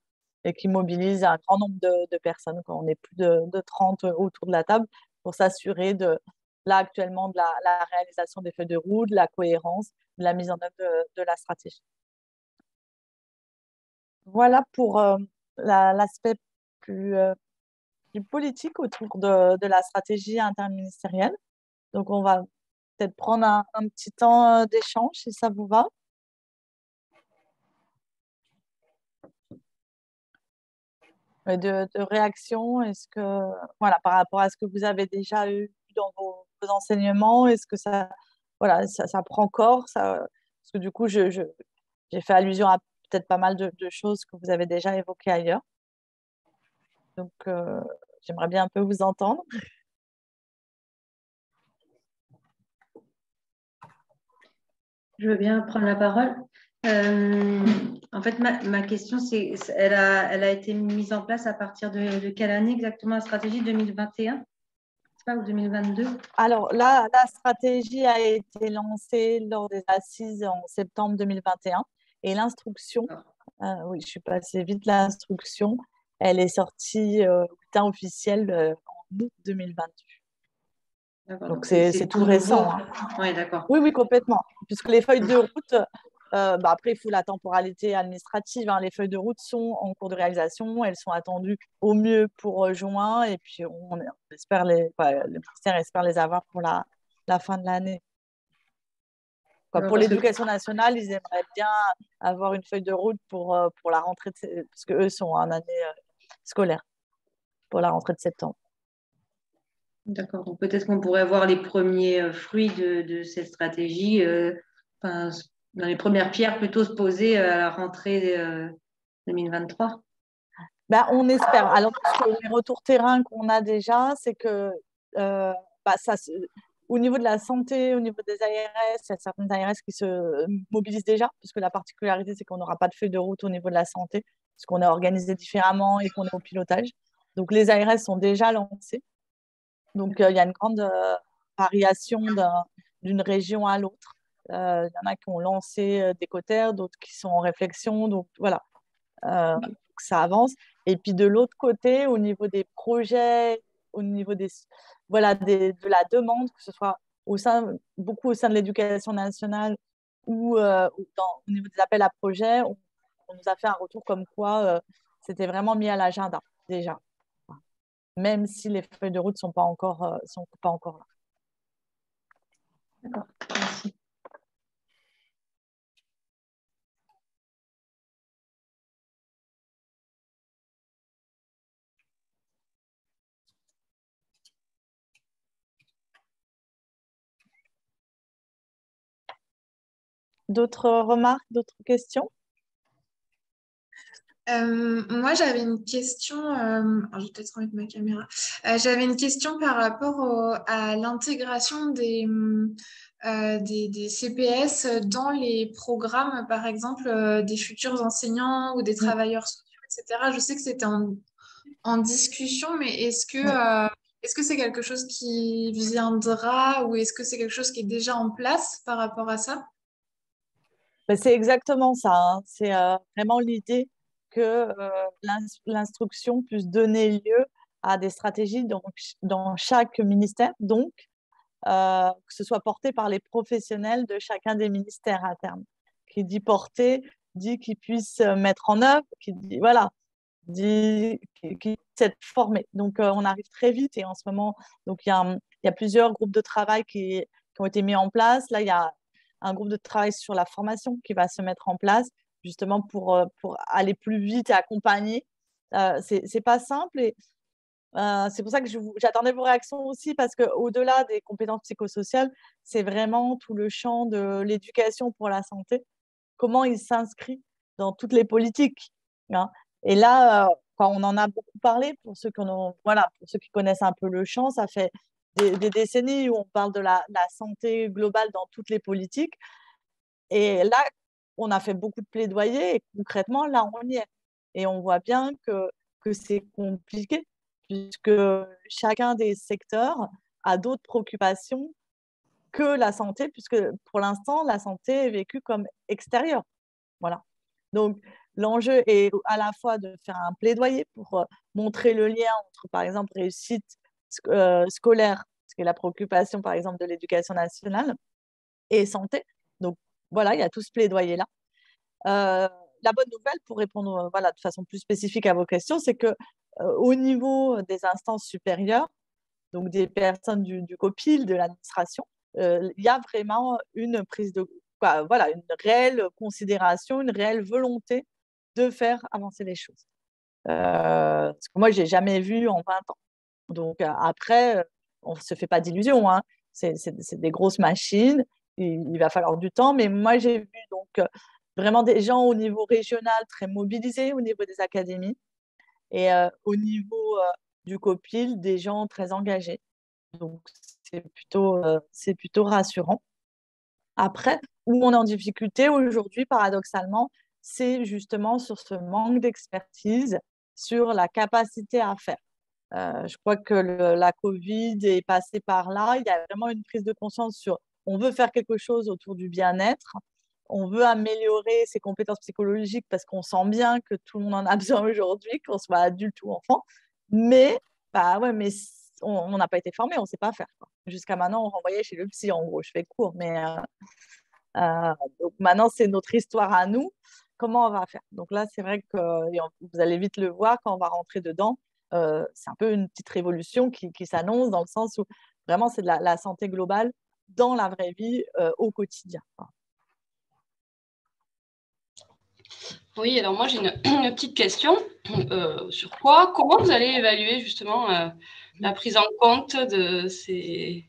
et qui mobilise un grand nombre de personnes, quand on est plus de 30 autour de la table, pour s'assurer là actuellement de la réalisation des feuilles de route, de la cohérence, de la mise en œuvre de la stratégie. Voilà pour l'aspect plus politique autour de la stratégie interministérielle. Donc, on va peut-être prendre un petit temps d'échange, si ça vous va. De réaction, est-ce que, voilà, par rapport à ce que vous avez déjà eu dans vos enseignements, est-ce que ça prend corps ça, parce que du coup, j'ai fait allusion à peut-être pas mal de choses que vous avez déjà évoquées ailleurs. Donc, j'aimerais bien un peu vous entendre. Je veux bien prendre la parole. En fait, ma question, elle a été mise en place à partir de quelle année exactement, la stratégie 2021? C'est pas, ou 2022? Alors, la stratégie a été lancée lors des assises en septembre 2021 et l'instruction, oui, je suis passée vite, l'instruction, elle est sortie au bulletin officiel en août 2022. Donc, c'est tout récent. Hein. Oui, d'accord. Oui, complètement. Puisque les feuilles de route, après, il faut la temporalité administrative. Hein. Les feuilles de route sont en cours de réalisation. Elles sont attendues au mieux pour juin. Et puis, on espère le ministère espère les avoir pour la fin de l'année. Pour l'éducation nationale, ils aimeraient bien avoir une feuille de route pour la rentrée, parce qu'eux sont en année scolaire, pour la rentrée de septembre. D'accord, donc peut-être qu'on pourrait voir les premiers fruits de cette stratégie, dans les premières pierres plutôt se poser à la rentrée 2023. On espère. Alors, les retours terrain qu'on a déjà, c'est que au niveau de la santé, au niveau des ARS, il y a certaines ARS qui se mobilisent déjà, puisque la particularité, c'est qu'on n'aura pas de feuille de route au niveau de la santé, parce qu'on est organisé différemment et qu'on est au pilotage. Donc, les ARS sont déjà lancés. Donc, il y a une grande variation d'une région à l'autre. Il y en a qui ont lancé des cotères, d'autres qui sont en réflexion. Donc, voilà, ça avance. Et puis, de l'autre côté, au niveau des projets, au niveau de la demande, que ce soit beaucoup au sein de l'éducation nationale ou au niveau des appels à projets, on nous a fait un retour comme quoi c'était vraiment mis à l'agenda déjà, même si les feuilles de route ne sont pas encore là. D'accord, merci. D'autres remarques, d'autres questions? Moi, j'avais une question. Alors, je vais peut-être remettre ma caméra. J'avais une question par rapport à l'intégration des CPS dans les programmes, par exemple, des futurs enseignants ou des travailleurs sociaux, etc. Je sais que c'était en discussion, mais est-ce que c'est quelque chose qui viendra ou est-ce que c'est quelque chose qui est déjà en place par rapport à ça? C'est exactement ça. Hein. C'est vraiment l'idée que l'instruction puisse donner lieu à des stratégies dans chaque ministère, donc que ce soit porté par les professionnels de chacun des ministères à terme. Qui dit porter, dit qu'ils puissent mettre en œuvre, qui dit, voilà, dit qu'ils puissent être formés. Donc, on arrive très vite et en ce moment, donc, il y a plusieurs groupes de travail qui ont été mis en place. Là, il y a un groupe de travail sur la formation qui va se mettre en place, justement pour aller plus vite et accompagner. C'est pas simple et c'est pour ça que j'attendais vos réactions aussi, parce qu'au-delà des compétences psychosociales, c'est vraiment tout le champ de l'éducation pour la santé, comment il s'inscrit dans toutes les politiques, hein. Et là, quand on en a beaucoup parlé, pour ceux qui connaissent un peu le champ, ça fait des décennies où on parle de la santé globale dans toutes les politiques. Et là, on a fait beaucoup de plaidoyer et concrètement, là, on y est. Et on voit bien que c'est compliqué, puisque chacun des secteurs a d'autres préoccupations que la santé, puisque pour l'instant, la santé est vécue comme extérieure. Voilà. Donc, l'enjeu est à la fois de faire un plaidoyer pour montrer le lien entre, par exemple, réussite scolaire, ce qui est la préoccupation, par exemple, de l'éducation nationale, et santé. Donc, voilà, il y a tout ce plaidoyer-là. La bonne nouvelle, pour répondre de façon plus spécifique à vos questions, c'est qu'au niveau des instances supérieures, donc des personnes du COPIL, de l'administration, il y a vraiment une prise de une réelle considération, une réelle volonté de faire avancer les choses. Parce que moi, je n'ai jamais vu en 20 ans. Donc après, on ne se fait pas d'illusions, hein. C'est des grosses machines, il va falloir du temps, mais moi, j'ai vu donc vraiment des gens au niveau régional très mobilisés, au niveau des académies, et au niveau du COPIL, des gens très engagés. Donc, c'est plutôt rassurant. Après, où on est en difficulté aujourd'hui, paradoxalement, c'est justement sur ce manque d'expertise, sur la capacité à faire. Je crois que la Covid est passée par là. Il y a vraiment une prise de conscience sur on veut faire quelque chose autour du bien-être, on veut améliorer ses compétences psychologiques parce qu'on sent bien que tout le monde en a besoin aujourd'hui, qu'on soit adulte ou enfant. Mais, mais on n'a pas été formé, on ne sait pas faire, quoi. Jusqu'à maintenant, on renvoyait chez le psy, en gros. Je fais court, mais donc maintenant, c'est notre histoire à nous. Comment on va faire? Donc là, c'est vrai que vous allez vite le voir quand on va rentrer dedans. C'est un peu une petite révolution qui s'annonce, dans le sens où vraiment, c'est de la santé globale dans la vraie vie au quotidien. Oui, alors moi j'ai une petite question sur comment vous allez évaluer justement la prise en compte de ces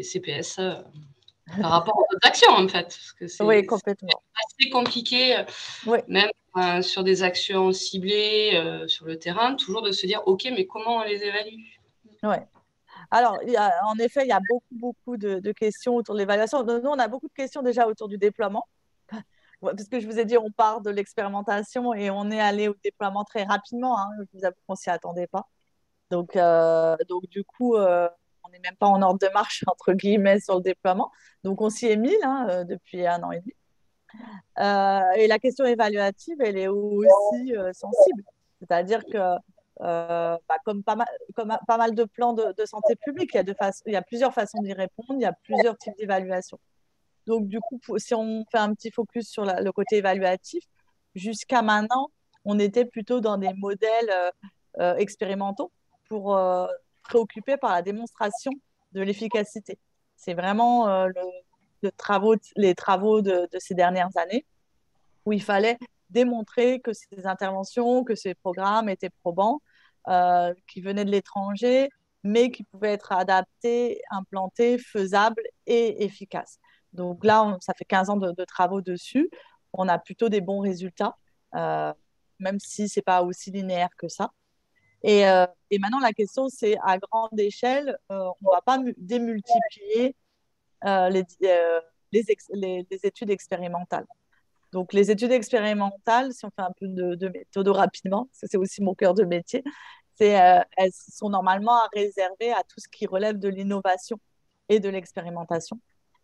CPS par rapport aux autres actions, en fait, parce que oui, complètement. assez compliqué, même sur des actions ciblées sur le terrain, toujours de se dire ok, mais comment on les évalue? Ouais. Alors, en effet, il y a beaucoup de questions autour de l'évaluation. Nous, on a beaucoup de questions déjà autour du déploiement. Parce que je vous ai dit, on part de l'expérimentation et on est allé au déploiement très rapidement, hein. Je vous avoue qu'on ne s'y attendait pas. Donc du coup, on n'est même pas en ordre de marche, entre guillemets, sur le déploiement. Donc, on s'y est mis là, depuis 1 an et demi. Et la question évaluative, elle est aussi sensible. C'est-à-dire que comme pas mal de plans de santé publique, il y a plusieurs façons d'y répondre, il y a plusieurs types d'évaluation. Donc, du coup, si on fait un petit focus sur le côté évaluatif, jusqu'à maintenant, on était plutôt dans des modèles expérimentaux pour préoccuper par la démonstration de l'efficacité. C'est vraiment les travaux de ces dernières années où il fallait démontrer que ces interventions, que ces programmes étaient probants, qui venaient de l'étranger, mais qui pouvaient être adaptés, implantés, faisables et efficaces. Donc là, ça fait 15 ans de travaux dessus. On a plutôt des bons résultats, même si ce n'est pas aussi linéaire que ça. Et maintenant, la question, c'est à grande échelle, on ne va pas démultiplier les études expérimentales. Donc, les études expérimentales, si on fait un peu de méthode rapidement, parce que c'est aussi mon cœur de métier, elles sont normalement réservées à tout ce qui relève de l'innovation et de l'expérimentation.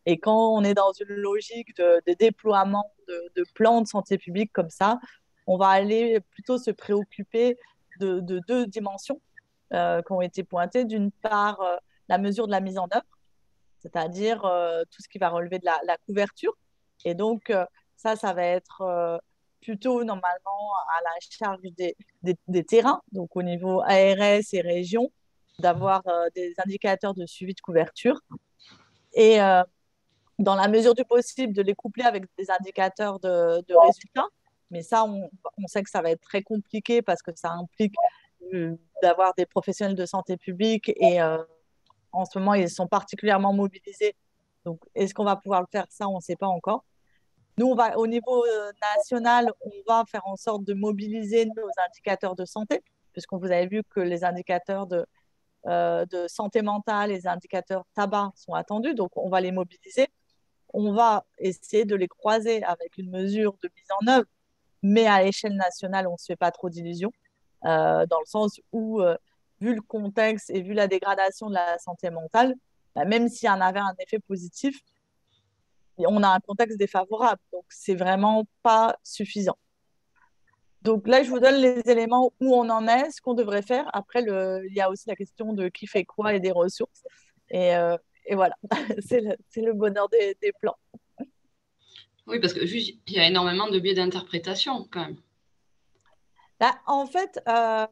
Et quand on est dans une logique de déploiement de plans de santé publique comme ça, on va aller plutôt se préoccuper de 2 dimensions qui ont été pointées. D'une part, la mesure de la mise en œuvre, c'est-à-dire tout ce qui va relever de la couverture. Et donc, ça va être plutôt normalement à la charge des terrains, donc au niveau ARS et région, d'avoir des indicateurs de suivi de couverture. et dans la mesure du possible, de les coupler avec des indicateurs de résultats. Mais ça, on sait que ça va être très compliqué parce que ça implique d'avoir des professionnels de santé publique et en ce moment, ils sont particulièrement mobilisés. Donc, est-ce qu'on va pouvoir le faire? Ça, on ne sait pas encore. Nous, au niveau national, on va faire en sorte de mobiliser nos indicateurs de santé, puisqu'on vous avez vu que les indicateurs de santé mentale, les indicateurs tabac sont attendus, donc on va les mobiliser. On va essayer de les croiser avec une mesure de mise en œuvre, mais à l'échelle nationale, on ne se fait pas trop d'illusions, dans le sens où, vu le contexte et vu la dégradation de la santé mentale, bah, même s'il y en avait un effet positif, on a un contexte défavorable, donc c'est vraiment pas suffisant. Donc là, je vous donne les éléments où on en est, ce qu'on devrait faire. Après, il y a aussi la question de qui fait quoi et des ressources. Et voilà, c'est le bonheur des plans. Oui, parce que juste, il y a énormément de biais d'interprétation quand même. Là, en fait, en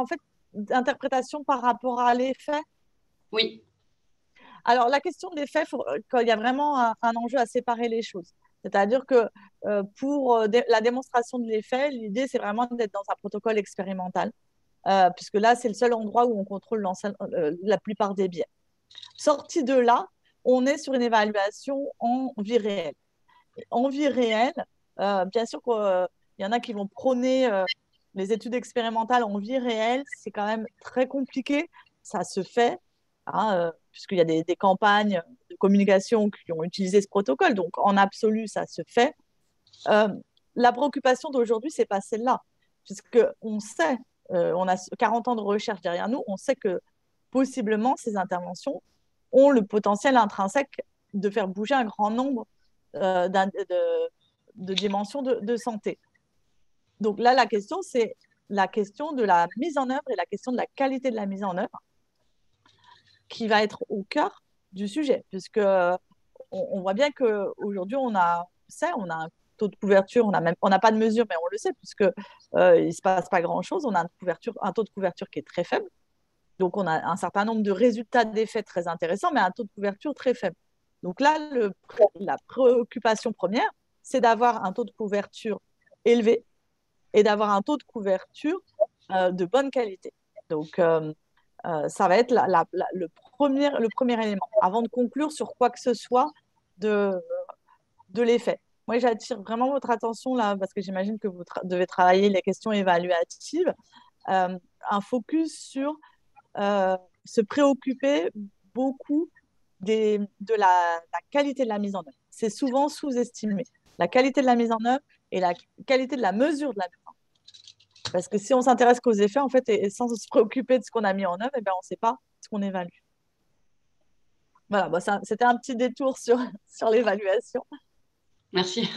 fait, d'interprétation par rapport à l'effet. Oui. Alors, la question des faits, il y a vraiment un enjeu à séparer les choses. C'est-à-dire que pour la démonstration de l'effet, l'idée, c'est vraiment d'être dans un protocole expérimental, puisque là, c'est le seul endroit où on contrôle la plupart des biais. Sorti de là, on est sur une évaluation en vie réelle. En vie réelle, bien sûr qu'il y en a qui vont prôner les études expérimentales en vie réelle. C'est quand même très compliqué. Ça se fait, hein, puisqu'il y a des campagnes de communication qui ont utilisé ce protocole. Donc, en absolu, ça se fait. La préoccupation d'aujourd'hui, ce n'est pas celle-là, puisqu'on sait, on a 40 ans de recherche derrière nous, on sait que possiblement ces interventions ont le potentiel intrinsèque de faire bouger un grand nombre de dimensions de santé. Donc là, la question, c'est la question de la mise en œuvre et la question de la qualité de la mise en œuvre qui va être au cœur du sujet, puisque on voit bien qu'aujourd'hui, on a un taux de couverture, on n'a pas de mesure, mais on le sait, puisque il ne se passe pas grand-chose. On a un taux de couverture qui est très faible. Donc, on a un certain nombre de résultats d'effets très intéressants, mais un taux de couverture très faible. Donc là, la préoccupation première, c'est d'avoir un taux de couverture élevé et d'avoir un taux de couverture de bonne qualité. Donc, ça va être le premier élément, avant de conclure sur quoi que ce soit de l'effet. Moi, j'attire vraiment votre attention là, parce que j'imagine que vous devez travailler les questions évaluatives, un focus sur se préoccuper beaucoup de la qualité de la mise en œuvre. C'est souvent sous-estimé. La qualité de la mise en œuvre et la qualité de la mesure de la mise en œuvre. Parce que si on s'intéresse qu'aux effets, en fait, et sans se préoccuper de ce qu'on a mis en œuvre, eh ben, on ne sait pas ce qu'on évalue. Voilà, bon, c'était un petit détour sur l'évaluation. Merci.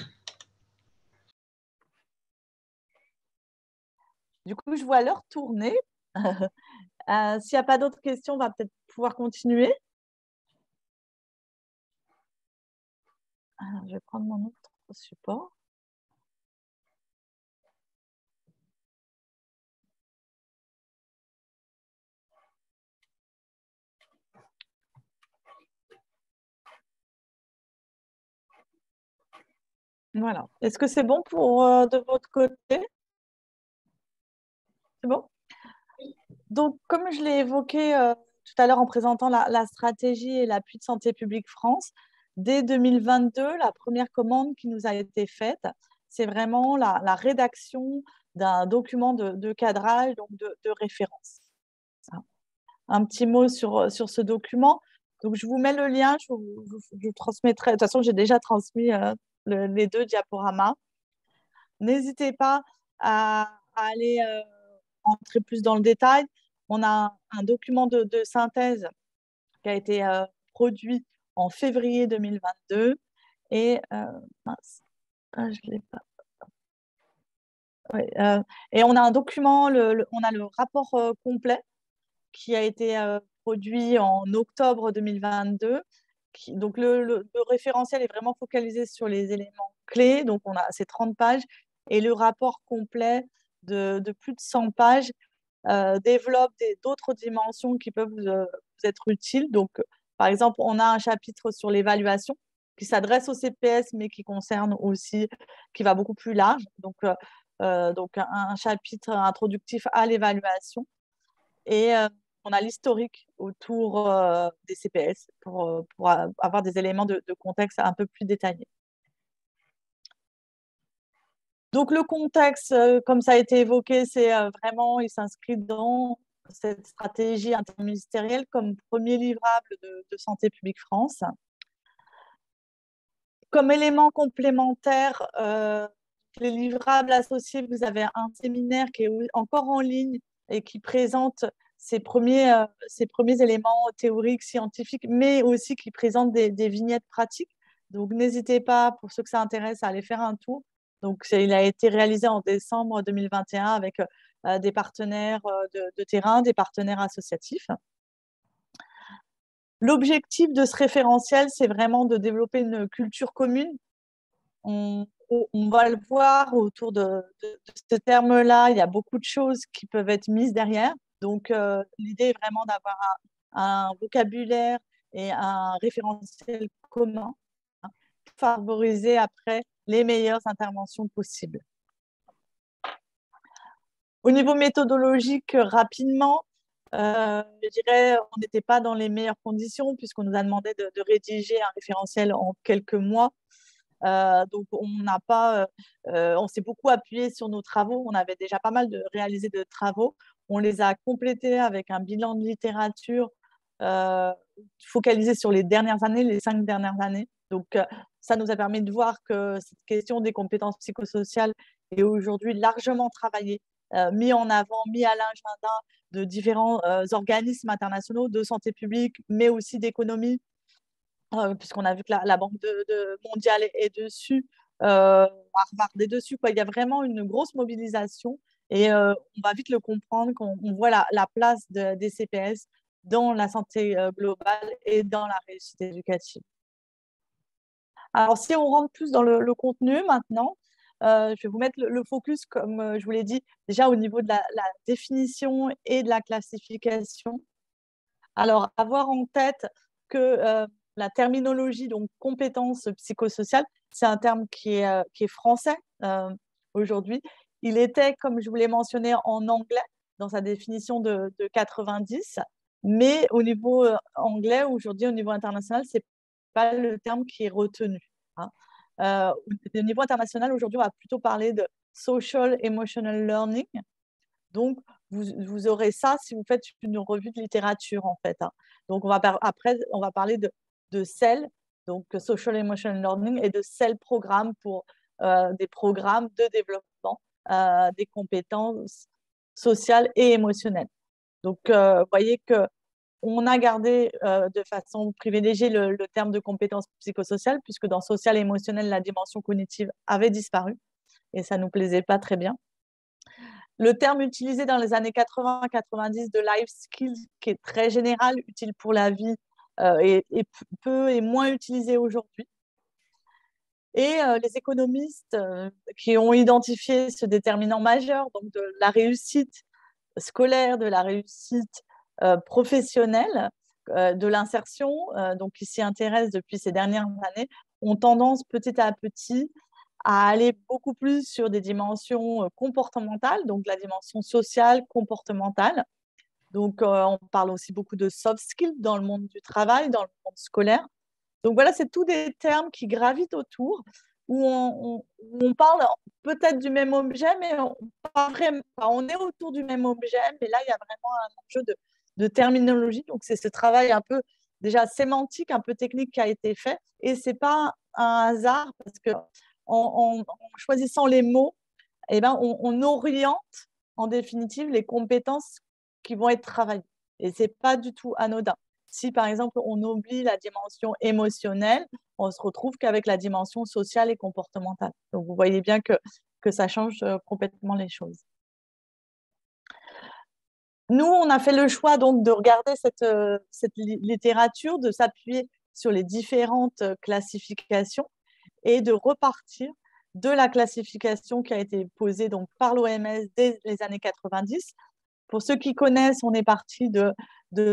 Du coup, je vois l'heure tourner. S'il n'y a pas d'autres questions, on va peut-être pouvoir continuer. Alors, je vais prendre mon autre support. Voilà. Est-ce que c'est bon de votre côté? C'est bon? Donc, comme je l'ai évoqué tout à l'heure en présentant la stratégie et l'appui de Santé publique France, dès 2022, la première commande qui nous a été faite, c'est vraiment la rédaction d'un document de cadrage, donc de référence. Un petit mot sur ce document. Donc, je vous mets le lien, je vous transmettrai. De toute façon, j'ai déjà transmis les 2 diaporamas. N'hésitez pas à aller entrer plus dans le détail. On a un document de synthèse qui a été produit en février 2022 et mince, je l'ai pas. Ouais, et on a un document, on a le rapport complet qui a été produit en octobre 2022. Donc, le référentiel est vraiment focalisé sur les éléments clés. Donc, on a ces 30 pages. Et le rapport complet de plus de 100 pages développe d'autres dimensions qui peuvent vous être utiles. Donc, Par exemple, on a un chapitre sur l'évaluation qui s'adresse au CPS, mais qui concerne aussi, qui va beaucoup plus large. Donc un chapitre introductif à l'évaluation. Et on a l'historique autour des CPS pour avoir des éléments de contexte un peu plus détaillés. Donc le contexte, comme ça a été évoqué, c'est vraiment, il s'inscrit dans cette stratégie interministérielle comme premier livrable de Santé publique France. Comme élément complémentaire, les livrables associés, vous avez un séminaire qui est encore en ligne et qui présente ces premiers éléments théoriques, scientifiques, mais aussi qui présente des vignettes pratiques. Donc, n'hésitez pas, pour ceux que ça intéresse, à aller faire un tour. Donc, il a été réalisé en décembre 2021 avec des partenaires de terrain, des partenaires associatifs. L'objectif de ce référentiel, c'est vraiment de développer une culture commune. On va le voir autour de ce terme-là. Il y a beaucoup de choses qui peuvent être mises derrière. Donc, l'idée est vraiment d'avoir un vocabulaire et un référentiel commun pour favoriser après les meilleures interventions possibles. Au niveau méthodologique, rapidement, je dirais on n'était pas dans les meilleures conditions puisqu'on nous a demandé de rédiger un référentiel en quelques mois. Donc, on s'est beaucoup appuyé sur nos travaux. On avait déjà pas mal réalisé de travaux. On les a complétés avec un bilan de littérature focalisé sur les dernières années, les 5 dernières années. Donc, ça nous a permis de voir que cette question des compétences psychosociales est aujourd'hui largement travaillée, mis en avant, mis à l'agenda de différents organismes internationaux de santé publique, mais aussi d'économie, puisqu'on a vu que la Banque mondiale est dessus, Harvard est dessus, quoi. Il y a vraiment une grosse mobilisation et on va vite le comprendre quand on voit la place des CPS dans la santé globale et dans la réussite éducative. Alors, si on rentre plus dans le contenu maintenant, je vais vous mettre le focus, comme je vous l'ai dit, déjà au niveau de la définition et de la classification. Alors, avoir en tête que la terminologie, donc compétences psychosociales, c'est un terme qui est français aujourd'hui. Il était, comme je vous l'ai mentionné, en anglais dans sa définition de 90, mais au niveau anglais, aujourd'hui, au niveau international, ce n'est pas le terme qui est retenu. Au niveau international, aujourd'hui, on va plutôt parler de social emotional learning. Donc, vous aurez ça si vous faites une revue de littérature, en fait. Donc, après, on va parler de CEL, donc Social Emotional Learning, et de CEL programme pour des programmes de développement des compétences sociales et émotionnelles. Donc, vous voyez qu'on a gardé de façon privilégiée le terme de compétences psychosociales, puisque dans social et émotionnel, la dimension cognitive avait disparu et ça ne nous plaisait pas très bien. Le terme utilisé dans les années 80-90 de life skills, qui est très général, utile pour la vie, est peu et moins utilisé aujourd'hui. Et les économistes qui ont identifié ce déterminant majeur, donc de la réussite scolaire, de la réussite professionnelle, de l'insertion, donc qui s'y intéressent depuis ces dernières années, ont tendance petit à petit à aller beaucoup plus sur des dimensions comportementales, donc la dimension sociale, comportementale. Donc, on parle aussi beaucoup de soft skills dans le monde du travail, dans le monde scolaire. Donc, voilà, c'est tous des termes qui gravitent autour, où on parle peut-être du même objet, mais on est autour du même objet, mais là, il y a vraiment un enjeu de terminologie. Donc, c'est ce travail un peu déjà sémantique, un peu technique qui a été fait. Et ce n'est pas un hasard, parce que en choisissant les mots, eh ben, on oriente en définitive les compétences qui vont être travaillées. Et ce n'est pas du tout anodin. Si par exemple on oublie la dimension émotionnelle, on se retrouve qu'avec la dimension sociale et comportementale. Donc vous voyez bien que ça change complètement les choses. Nous, on a fait le choix donc de regarder cette littérature, de s'appuyer sur les différentes classifications et de repartir de la classification qui a été posée donc, par l'OMS dès les années 90. Pour ceux qui connaissent, on est parti de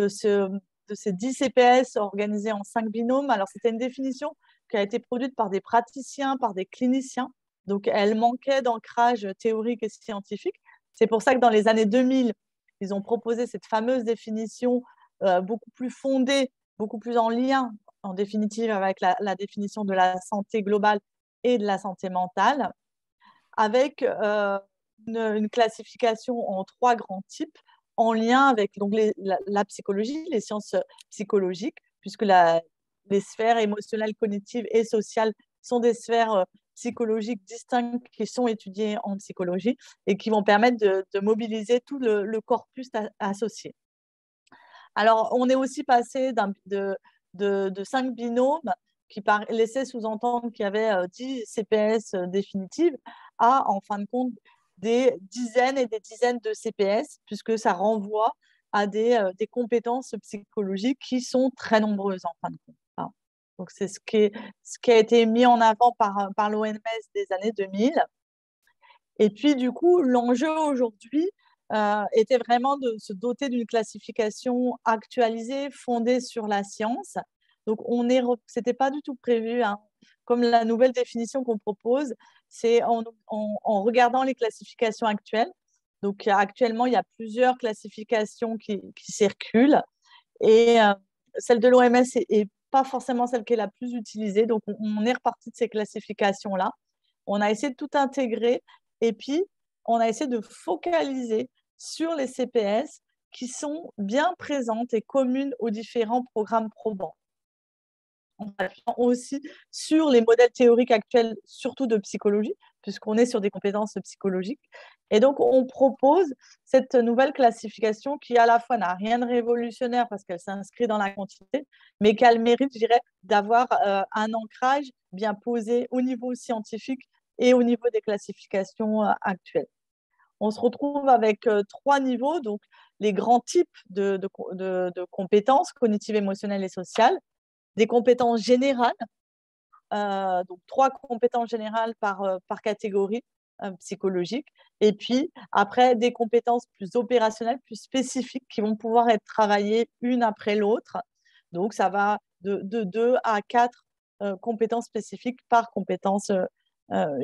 ce ces 10 CPS organisés en 5 binômes. Alors, c'était une définition qui a été produite par des praticiens, par des cliniciens. Donc, elle manquait d'ancrage théorique et scientifique. C'est pour ça que dans les années 2000, ils ont proposé cette fameuse définition beaucoup plus fondée, beaucoup plus en lien, en définitive, avec la définition de la santé globale et de la santé mentale, avec une classification en 3 grands types, en lien avec donc, la psychologie, les sciences psychologiques, puisque les sphères émotionnelles, cognitives et sociales sont des sphères psychologiques distinctes qui sont étudiées en psychologie et qui vont permettre de mobiliser tout le corpus associé. Alors, on est aussi passé de 5 binômes qui laissaient sous-entendre qu'il y avait 10 CPS définitives à, en fin de compte, des dizaines et des dizaines de CPS, puisque ça renvoie à des compétences psychologiques qui sont très nombreuses, en fin de compte. Donc, c'est ce qui a été mis en avant par l'OMS des années 2000. Et puis, du coup, l'enjeu aujourd'hui était vraiment de se doter d'une classification actualisée, fondée sur la science. Donc, ce n'était pas du tout prévu, hein. Comme la nouvelle définition qu'on propose, c'est en regardant les classifications actuelles. Donc, actuellement, il y a plusieurs classifications qui circulent. Et celle de l'OMS n'est pas forcément celle qui est la plus utilisée. Donc, on est reparti de ces classifications-là. On a essayé de tout intégrer. Et puis, on a essayé de focaliser sur les CPS qui sont bien présentes et communes aux différents programmes probants. En s'appuyant aussi sur les modèles théoriques actuels, surtout de psychologie, puisqu'on est sur des compétences psychologiques. Et donc, on propose cette nouvelle classification qui, à la fois, n'a rien de révolutionnaire parce qu'elle s'inscrit dans la quantité, mais qui a le mérite, je dirais, d'avoir un ancrage bien posé au niveau scientifique et au niveau des classifications actuelles. On se retrouve avec 3 niveaux, donc les grands types de compétences cognitives, émotionnelles et sociales, des compétences générales, donc 3 compétences générales par catégorie psychologique, et puis après des compétences plus opérationnelles, plus spécifiques qui vont pouvoir être travaillées une après l'autre. Donc ça va de 2 à 4 compétences spécifiques par compétence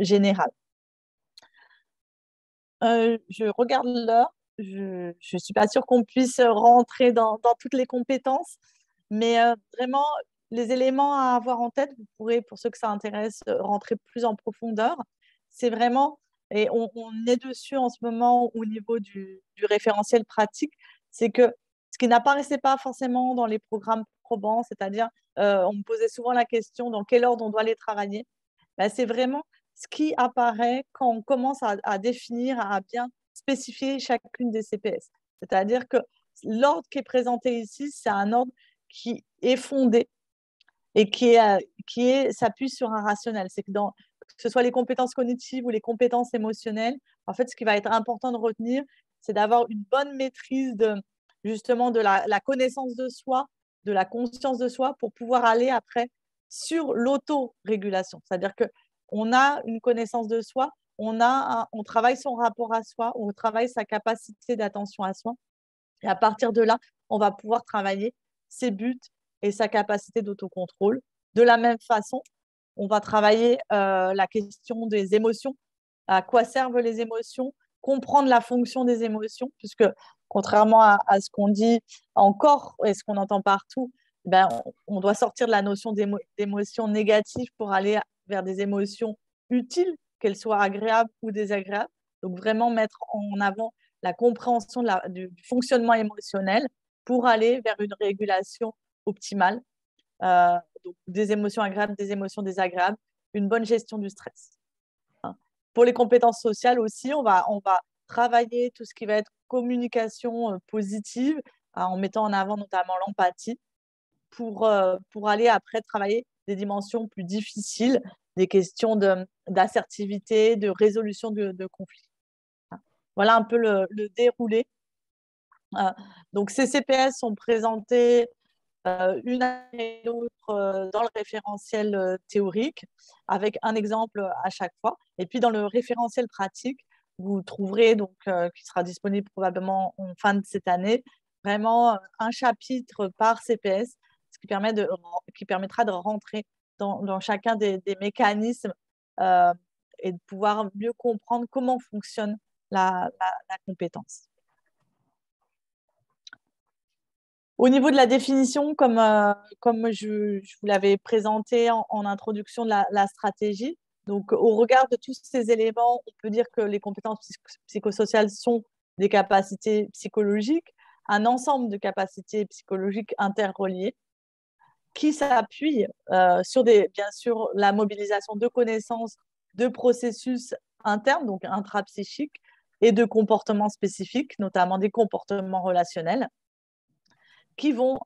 générale. Je regarde l'heure, je ne suis pas sûre qu'on puisse rentrer dans toutes les compétences, mais vraiment, les éléments à avoir en tête, vous pourrez, pour ceux que ça intéresse, rentrer plus en profondeur. C'est vraiment, et on est dessus en ce moment au niveau du référentiel pratique, c'est que ce qui n'apparaissait pas forcément dans les programmes probants, c'est-à-dire, on me posait souvent la question dans quel ordre on doit les travailler, ben, c'est vraiment ce qui apparaît quand on commence à définir, à bien spécifier chacune des CPS. C'est-à-dire que l'ordre qui est présenté ici, c'est un ordre qui est fondé et qui s'appuie sur un rationnel. C'est que que ce soit les compétences cognitives ou les compétences émotionnelles, en fait, ce qui va être important de retenir, c'est d'avoir une bonne maîtrise justement de la connaissance de soi, de la conscience de soi pour pouvoir aller après sur l'autorégulation. C'est-à-dire qu'on a une connaissance de soi, on travaille son rapport à soi, on travaille sa capacité d'attention à soi. Et à partir de là, on va pouvoir travailler ses buts et sa capacité d'autocontrôle. De la même façon, on va travailler la question des émotions. À quoi servent les émotions? Comprendre la fonction des émotions, puisque contrairement à ce qu'on dit encore et ce qu'on entend partout, ben, on doit sortir de la notion d'émotions négatives pour aller vers des émotions utiles, qu'elles soient agréables ou désagréables. Donc, vraiment mettre en avant la compréhension du fonctionnement émotionnel pour aller vers une régulation optimale. Donc des émotions agréables, des émotions désagréables, une bonne gestion du stress. Pour les compétences sociales aussi, on va travailler tout ce qui va être communication positive, en mettant en avant notamment l'empathie, pour aller après travailler des dimensions plus difficiles, des questions d'assertivité, de résolution de conflits. Voilà un peu le déroulé. Donc, ces CPS sont présentés une année et l'autre dans le référentiel théorique, avec un exemple à chaque fois. Et puis, dans le référentiel pratique, vous trouverez, donc, qui sera disponible probablement en fin de cette année, vraiment un chapitre par CPS, ce qui permettra de rentrer dans chacun des mécanismes et de pouvoir mieux comprendre comment fonctionne la compétence. Au niveau de la définition, comme je vous l'avais présenté en introduction de la stratégie, donc au regard de tous ces éléments, on peut dire que les compétences psychosociales sont des capacités psychologiques, un ensemble de capacités psychologiques interreliées qui s'appuient sur bien sûr la mobilisation de connaissances, de processus internes, donc intrapsychiques, et de comportements spécifiques, notamment des comportements relationnels, qui vont,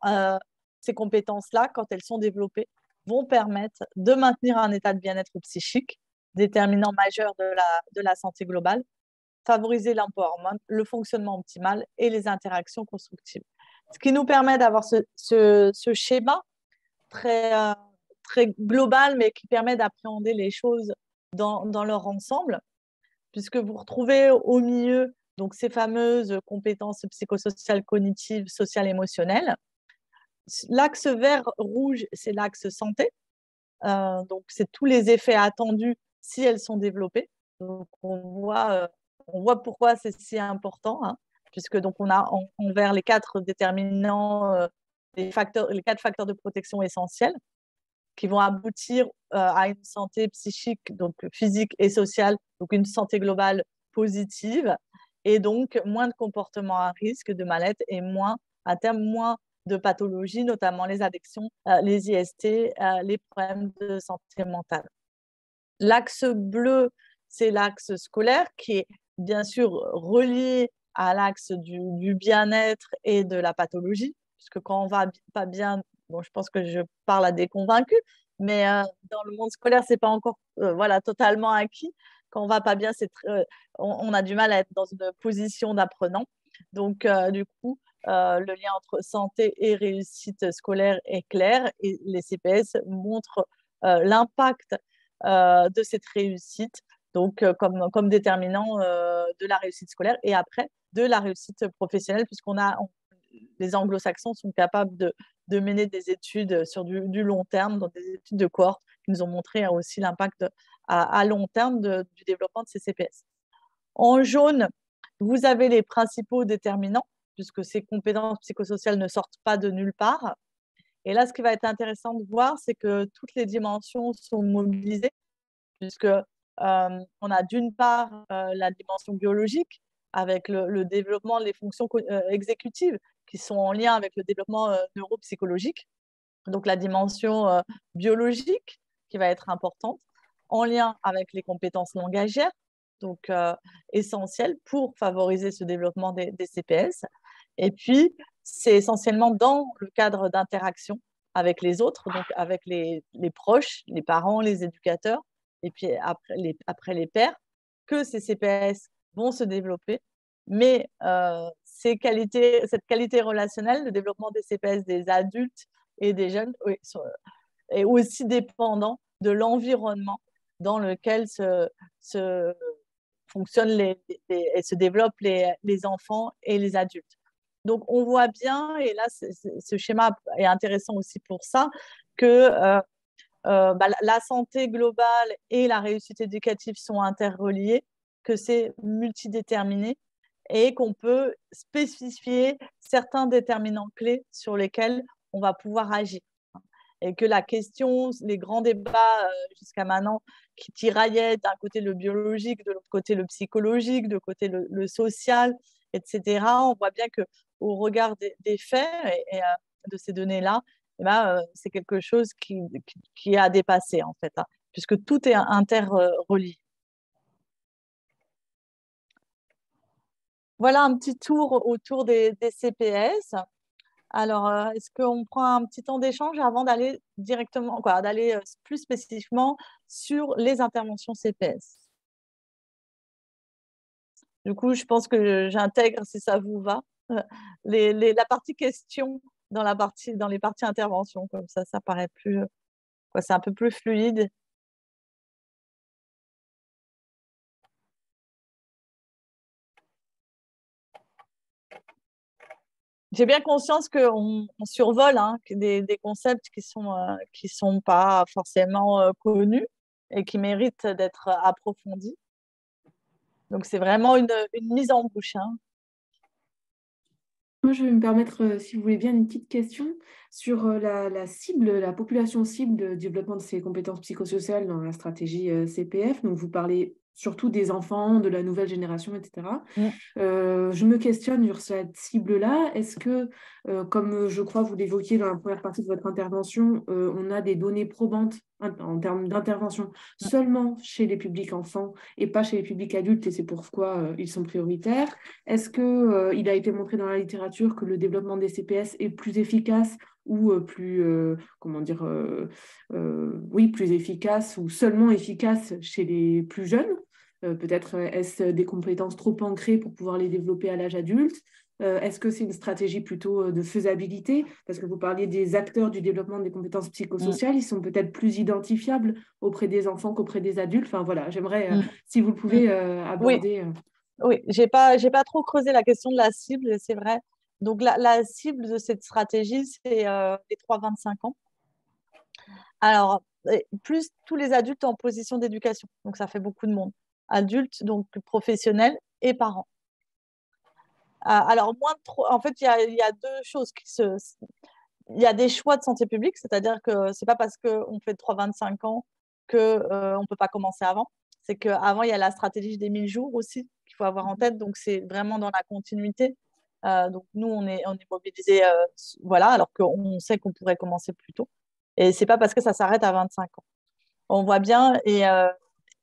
ces compétences-là, quand elles sont développées, vont permettre de maintenir un état de bien-être psychique, déterminant majeur de la santé globale, favoriser l'empowerment, le fonctionnement optimal et les interactions constructives. Ce qui nous permet d'avoir ce schéma très global, mais qui permet d'appréhender les choses dans leur ensemble, puisque vous retrouvez au milieu donc, ces fameuses compétences psychosociales, cognitives, sociales, émotionnelles. L'axe vert-rouge, c'est l'axe santé. Donc, c'est tous les effets attendus si elles sont développées. Donc, on voit pourquoi c'est si important, hein, puisque donc, on a en vert les 4 déterminants, les 4 facteurs de protection essentiels qui vont aboutir à une santé psychique, donc physique et sociale, donc une santé globale positive, et donc moins de comportements à risque de mal-être et à terme, moins de pathologies, notamment les addictions, les IST, les problèmes de santé mentale. L'axe bleu, c'est l'axe scolaire qui est bien sûr relié à l'axe du bien-être et de la pathologie, puisque quand on va pas bien, bon, je pense que je parle à des convaincus, mais dans le monde scolaire, c'est pas encore totalement acquis. Quand on va pas bien, on a du mal à être dans une position d'apprenant. Donc, du coup, le lien entre santé et réussite scolaire est clair et les CPS montrent l'impact de cette réussite, donc comme déterminant de la réussite scolaire et après de la réussite professionnelle, les anglo-saxons sont capables de mener des études sur du long terme, dans des études de cohorte, qui nous ont montré aussi l'impact à long terme du développement de ces CPS. En jaune, vous avez les principaux déterminants, puisque ces compétences psychosociales ne sortent pas de nulle part. Et là, ce qui va être intéressant de voir, c'est que toutes les dimensions sont mobilisées, puisque on a d'une part la dimension biologique, avec le développement des fonctions exécutives, qui sont en lien avec le développement neuropsychologique. Donc, la dimension biologique, qui va être importante, en lien avec les compétences langagières, donc essentielles pour favoriser ce développement des CPS. Et puis, c'est essentiellement dans le cadre d'interaction avec les autres, donc avec les proches, les parents, les éducateurs, et puis après les pairs, que ces CPS vont se développer. Mais cette qualité relationnelle, le développement des CPS des adultes et des jeunes est aussi dépendant de l'environnement dans lequel fonctionnent et se développent les enfants et les adultes. Donc, on voit bien, et là, ce schéma est intéressant aussi pour ça, que la santé globale et la réussite éducative sont interreliées, que c'est multidéterminé et qu'on peut spécifier certains déterminants clés sur lesquels on va pouvoir agir. Et que la question, les grands débats jusqu'à maintenant qui tiraillaient d'un côté le biologique, de l'autre côté le psychologique, de l'autre côté le social, etc., on voit bien qu'au regard des faits et de ces données-là, c'est quelque chose qui a dépassé, en fait, hein, puisque tout est interrelié. Voilà un petit tour autour des CPS. Alors, est-ce qu'on prend un petit temps d'échange avant d'aller directement, d'aller plus spécifiquement sur les interventions CPS? Du coup, je pense que j'intègre, si ça vous va, la partie questions dans les parties interventions. Comme ça paraît plus, c'est un peu plus fluide. j'ai bien conscience qu'on survole des concepts qui sont pas forcément connus et qui méritent d'être approfondis. Donc, c'est vraiment une mise en bouche. Moi, je vais me permettre, si vous voulez bien, une petite question sur la cible, la population cible de développement de ces compétences psychosociales dans la stratégie CPF. Donc, vous parlez surtout des enfants, de la nouvelle génération, etc. Mm. Je me questionne sur cette cible-là. Est-ce que, comme je crois vous l'évoquiez dans la première partie de votre intervention, on a des données probantes en termes d'intervention seulement chez les publics enfants et pas chez les publics adultes, et c'est pourquoi ils sont prioritaires? Est-ce qu'il a été montré dans la littérature que le développement des CPS est plus efficace ou oui, plus efficace ou seulement efficace chez les plus jeunes? Peut-être est-ce des compétences trop ancrées pour pouvoir les développer à l'âge adulte? Est-ce que c'est une stratégie plutôt de faisabilité? Parce que vous parliez des acteurs du développement des compétences psychosociales, ils sont peut-être plus identifiables auprès des enfants qu'auprès des adultes. Enfin voilà, j'aimerais, si vous le pouvez, Oui, aborder. oui, j'ai pas trop creusé la question de la cible, c'est vrai. Donc, la cible de cette stratégie, c'est les 3-25 ans. Alors, plus tous les adultes en position d'éducation. Donc, ça fait beaucoup de monde. Adultes, donc professionnels et parents. Alors, en fait, il y a deux choses il y a des choix de santé publique, c'est-à-dire que c'est pas parce qu'on fait 3-25 ans qu'on ne peut pas commencer avant. C'est qu'avant, il y a la stratégie des 1000 jours aussi qu'il faut avoir en tête. Donc, c'est vraiment dans la continuité. Donc, nous, on est mobilisés, voilà, alors qu'on sait qu'on pourrait commencer plus tôt. Et c'est pas parce que ça s'arrête à 25 ans. On voit bien.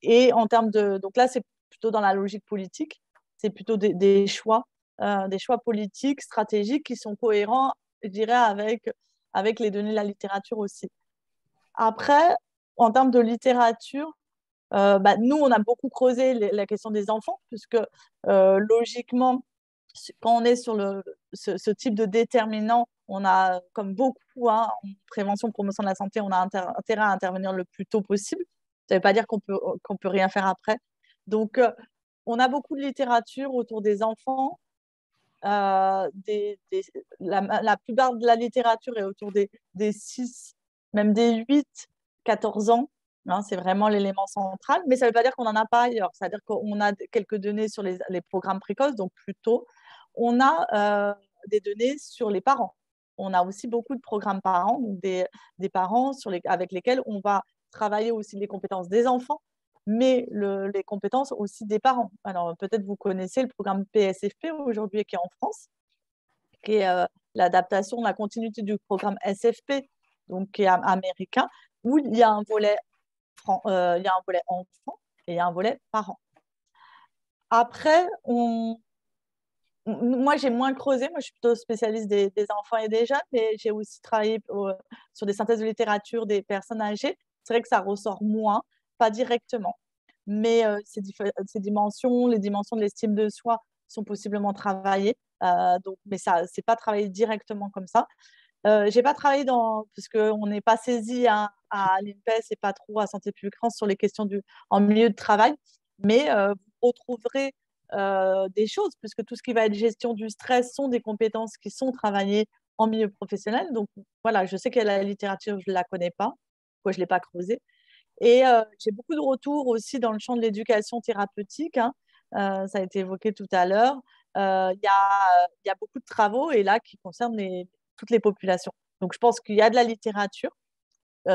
Et en termes de... Donc là, c'est plutôt dans la logique politique. C'est plutôt des choix politiques, stratégiques qui sont cohérents, je dirais, avec les données de la littérature aussi. Après, en termes de littérature, nous, on a beaucoup creusé la question des enfants, puisque logiquement, quand on est sur ce type de déterminant, on a, comme beaucoup, en prévention, promotion de la santé, on a intérêt à intervenir le plus tôt possible. Ça ne veut pas dire qu'on peut rien faire après. Donc, on a beaucoup de littérature autour des enfants. La plupart de la littérature est autour des 6, même des 8-14 ans. C'est vraiment l'élément central, mais ça ne veut pas dire qu'on n'en a pas ailleurs. C'est-à-dire qu'on a quelques données sur les programmes précoces, donc plus tôt. On a des données sur les parents. On a aussi beaucoup de programmes parents, donc des parents avec lesquels on va travailler aussi les compétences des enfants, mais les compétences aussi des parents. Alors, peut-être vous connaissez le programme PSFP aujourd'hui qui est en France, qui est l'adaptation, la continuité du programme SFP, donc qui est américain, où il y a un volet enfant et il y a un volet parent. Après, moi, j'ai moins creusé. Moi, je suis plutôt spécialiste des enfants et des jeunes, mais j'ai aussi travaillé sur des synthèses de littérature des personnes âgées. C'est vrai que ça ressort moins, pas directement. Mais ces dimensions, les dimensions de l'estime de soi sont possiblement travaillées. Mais ça, c'est pas travaillé directement comme ça. J'ai pas travaillé parce qu'on n'est pas saisi à l'INPES et pas trop à Santé publique France sur les questions en milieu de travail. Mais vous retrouverez des choses, puisque tout ce qui va être gestion du stress sont des compétences qui sont travaillées en milieu professionnel. Donc voilà, je sais que la littérature, je ne la connais pas, pourquoi je ne l'ai pas creusée. Et j'ai beaucoup de retours aussi dans le champ de l'éducation thérapeutique. Ça a été évoqué tout à l'heure. Il y a beaucoup de travaux et là qui concernent toutes les populations. Donc je pense qu'il y a de la littérature,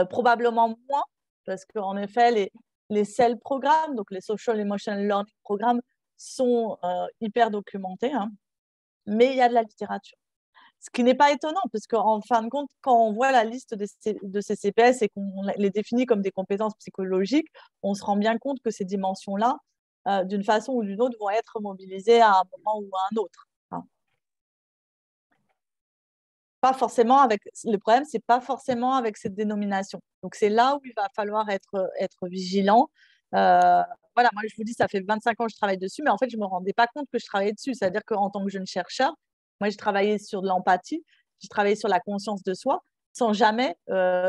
probablement moins, parce qu'en effet, les SEL programmes, donc les Social Emotional Learning Programmes, sont hyper documentés, mais il y a de la littérature. Ce qui n'est pas étonnant, parce qu'en fin de compte, quand on voit la liste de ces CPS et qu'on les définit comme des compétences psychologiques, on se rend bien compte que ces dimensions-là, d'une façon ou d'une autre, vont être mobilisées à un moment ou à un autre. Pas forcément le problème, c'est pas forcément avec cette dénomination. Donc, c'est là où il va falloir être vigilant. Voilà, moi, je vous dis, ça fait 25 ans que je travaille dessus, mais en fait, je ne me rendais pas compte que je travaillais dessus. C'est-à-dire qu'en tant que jeune chercheur, moi, j'ai travaillé sur de l'empathie, j'ai travaillé sur la conscience de soi, sans jamais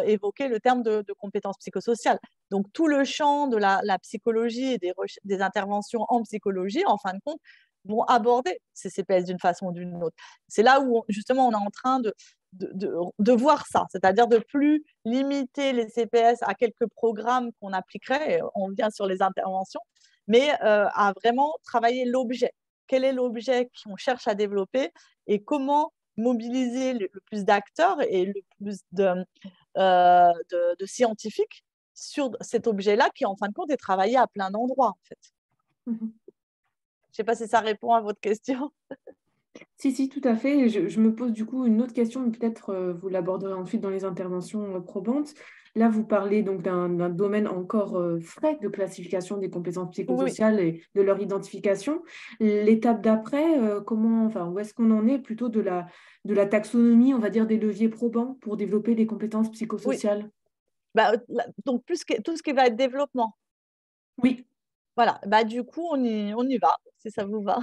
évoquer le terme de compétences psychosociales. Donc, tout le champ de la psychologie et des interventions en psychologie, en fin de compte, vont aborder ces CPS d'une façon ou d'une autre. C'est là où, justement, on est en train de voir ça, c'est-à-dire de plus limiter les CPS à quelques programmes qu'on appliquerait, on vient sur les interventions, mais à vraiment travailler l'objet. Quel est l'objet qu'on cherche à développer et comment mobiliser le plus d'acteurs et le plus de scientifiques sur cet objet-là qui, en fin de compte, est travaillé à plein d'endroits, en fait. Je ne sais pas si ça répond à votre question. Si, tout à fait. Je me pose du coup une autre question, mais peut-être vous l'aborderez ensuite dans les interventions probantes. Là, vous parlez donc d'un domaine encore frais de classification des compétences Oui. psychosociales et de leur identification. L'étape d'après, où est-ce qu'on en est plutôt de la taxonomie, on va dire, des leviers probants pour développer des compétences psychosociales? Donc, tout ce qui va être développement. Oui. Voilà, du coup, on y va, si ça vous va.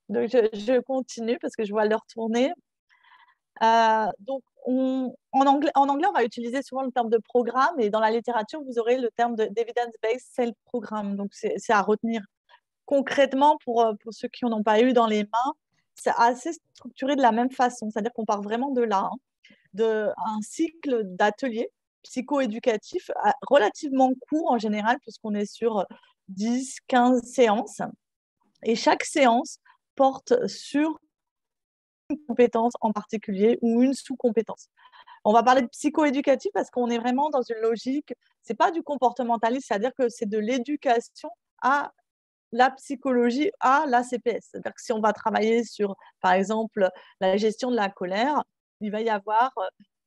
Donc, je continue parce que je vois l'heure tourner. Donc, en anglais, on va utiliser souvent le terme de programme et dans la littérature, vous aurez le terme d'evidence-based self-programme. Donc, c'est à retenir concrètement pour ceux qui n'en ont pas eu dans les mains. C'est assez structuré de la même façon, c'est-à-dire qu'on part vraiment de là, d'un cycle d'ateliers psychoéducatifs relativement court en général, puisqu'on est sur 10-15 séances. Et chaque séance porte sur une compétence en particulier ou une sous-compétence. On va parler de psychoéducatif parce qu'on est vraiment dans une logique, ce n'est pas du comportementalisme, c'est-à-dire que c'est de l'éducation à la psychologie, à la CPS. C'est-à-dire que si on va travailler sur, par exemple, la gestion de la colère, il va y avoir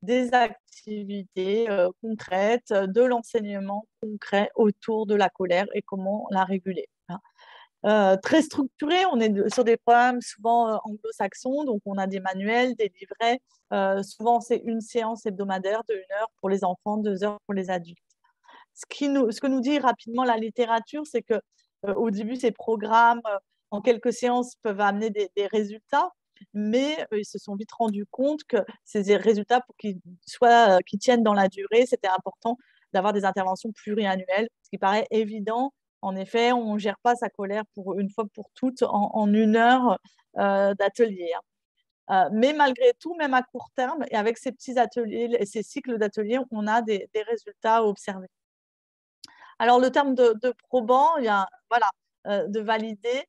des activités concrètes, de l'enseignement concret autour de la colère et comment la réguler. Très structuré, on est sur des programmes souvent anglo-saxons, donc on a des manuels, des livrets. Souvent, c'est une séance hebdomadaire de 1 heure pour les enfants, 2 heures pour les adultes. Ce que nous dit rapidement la littérature, c'est que au début, ces programmes, en quelques séances, peuvent amener des résultats, mais ils se sont vite rendus compte que ces résultats, pour qu'ils tiennent dans la durée, c'était important d'avoir des interventions pluriannuelles, ce qui paraît évident. En effet, on ne gère pas sa colère pour une fois pour toutes en 1 heure d'atelier. Mais malgré tout, même à court terme, et avec ces petits ateliers, ces cycles d'ateliers, on a des résultats observés. Alors, le terme de probant, il y a, de valider.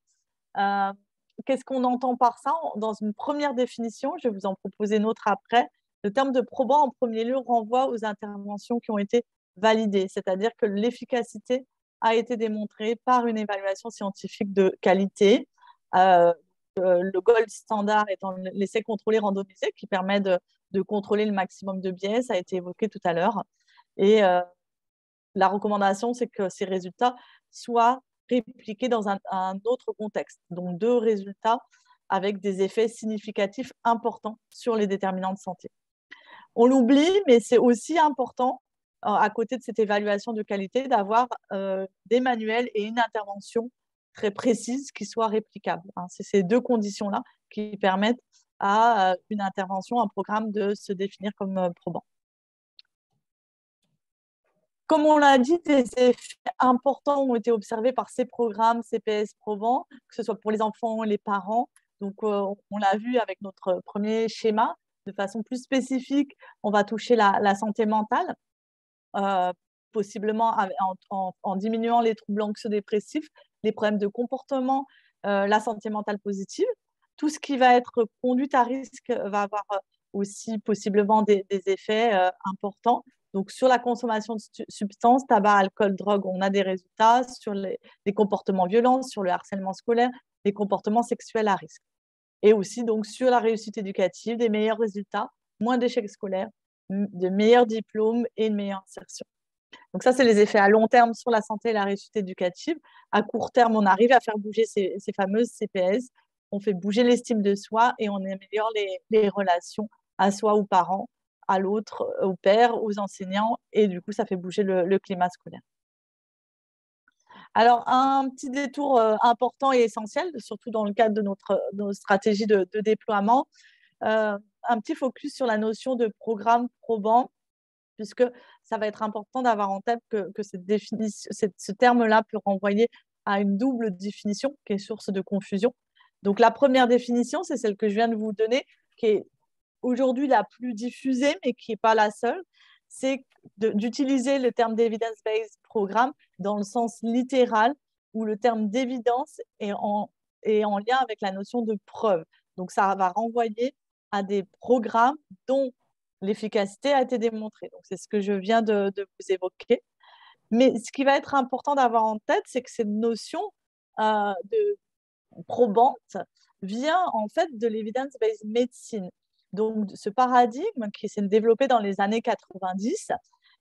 Qu'est-ce qu'on entend par ça? Dans une première définition, je vais vous en proposer une autre après. Le terme de probant, en premier lieu, renvoie aux interventions qui ont été validées, c'est-à-dire que l'efficacité a été démontrée par une évaluation scientifique de qualité. Le gold standard étant l'essai contrôlé randomisé qui permet de contrôler le maximum de biais, ça a été évoqué tout à l'heure. Et la recommandation, c'est que ces résultats soient répliqués dans un autre contexte. Donc, 2 résultats avec des effets significatifs importants sur les déterminants de santé. On l'oublie, mais c'est aussi important, à côté de cette évaluation de qualité, d'avoir des manuels et une intervention très précise qui soit réplicable. C'est ces 2 conditions-là qui permettent à une intervention, un programme de se définir comme probant. Comme on l'a dit, des effets importants ont été observés par ces programmes CPS probants, que ce soit pour les enfants et les parents. Donc, on l'a vu avec notre premier schéma. De façon plus spécifique, on va toucher la santé mentale, possiblement en diminuant les troubles anxio-dépressifs, les problèmes de comportement, la santé mentale positive. Tout ce qui va être conduite à risque va avoir aussi possiblement des effets importants. Donc, sur la consommation de substances, tabac, alcool, drogue, on a des résultats sur les comportements violents, sur le harcèlement scolaire, les comportements sexuels à risque. Et aussi, donc, sur la réussite éducative, des meilleurs résultats, moins d'échecs scolaires, de meilleurs diplômes et une meilleure insertion. Donc, ça, c'est les effets à long terme sur la santé et la réussite éducative. À court terme, on arrive à faire bouger ces fameuses CPS. On fait bouger l'estime de soi et on améliore les relations à soi aux parents, à l'autre, aux pères, aux enseignants, et du coup, ça fait bouger le climat scolaire. Alors, un petit détour important et essentiel, surtout dans le cadre de notre stratégie de déploiement, un petit focus sur la notion de programme probant, puisque ça va être important d'avoir en tête que ce terme-là peut renvoyer a une double définition qui est source de confusion. Donc, la première définition, c'est celle que je viens de vous donner, qui est aujourd'hui la plus diffusée, mais qui n'est pas la seule. C'est d'utiliser le terme d'evidence-based programme dans le sens littéral, où le terme d'évidence est en lien avec la notion de preuve. Donc, ça va renvoyer à des programmes dont l'efficacité a été démontrée. Donc, c'est ce que je viens de vous évoquer. Mais ce qui va être important d'avoir en tête, c'est que cette notion de probante vient en fait de l'evidence-based medicine. Donc, ce paradigme qui s'est développé dans les années 90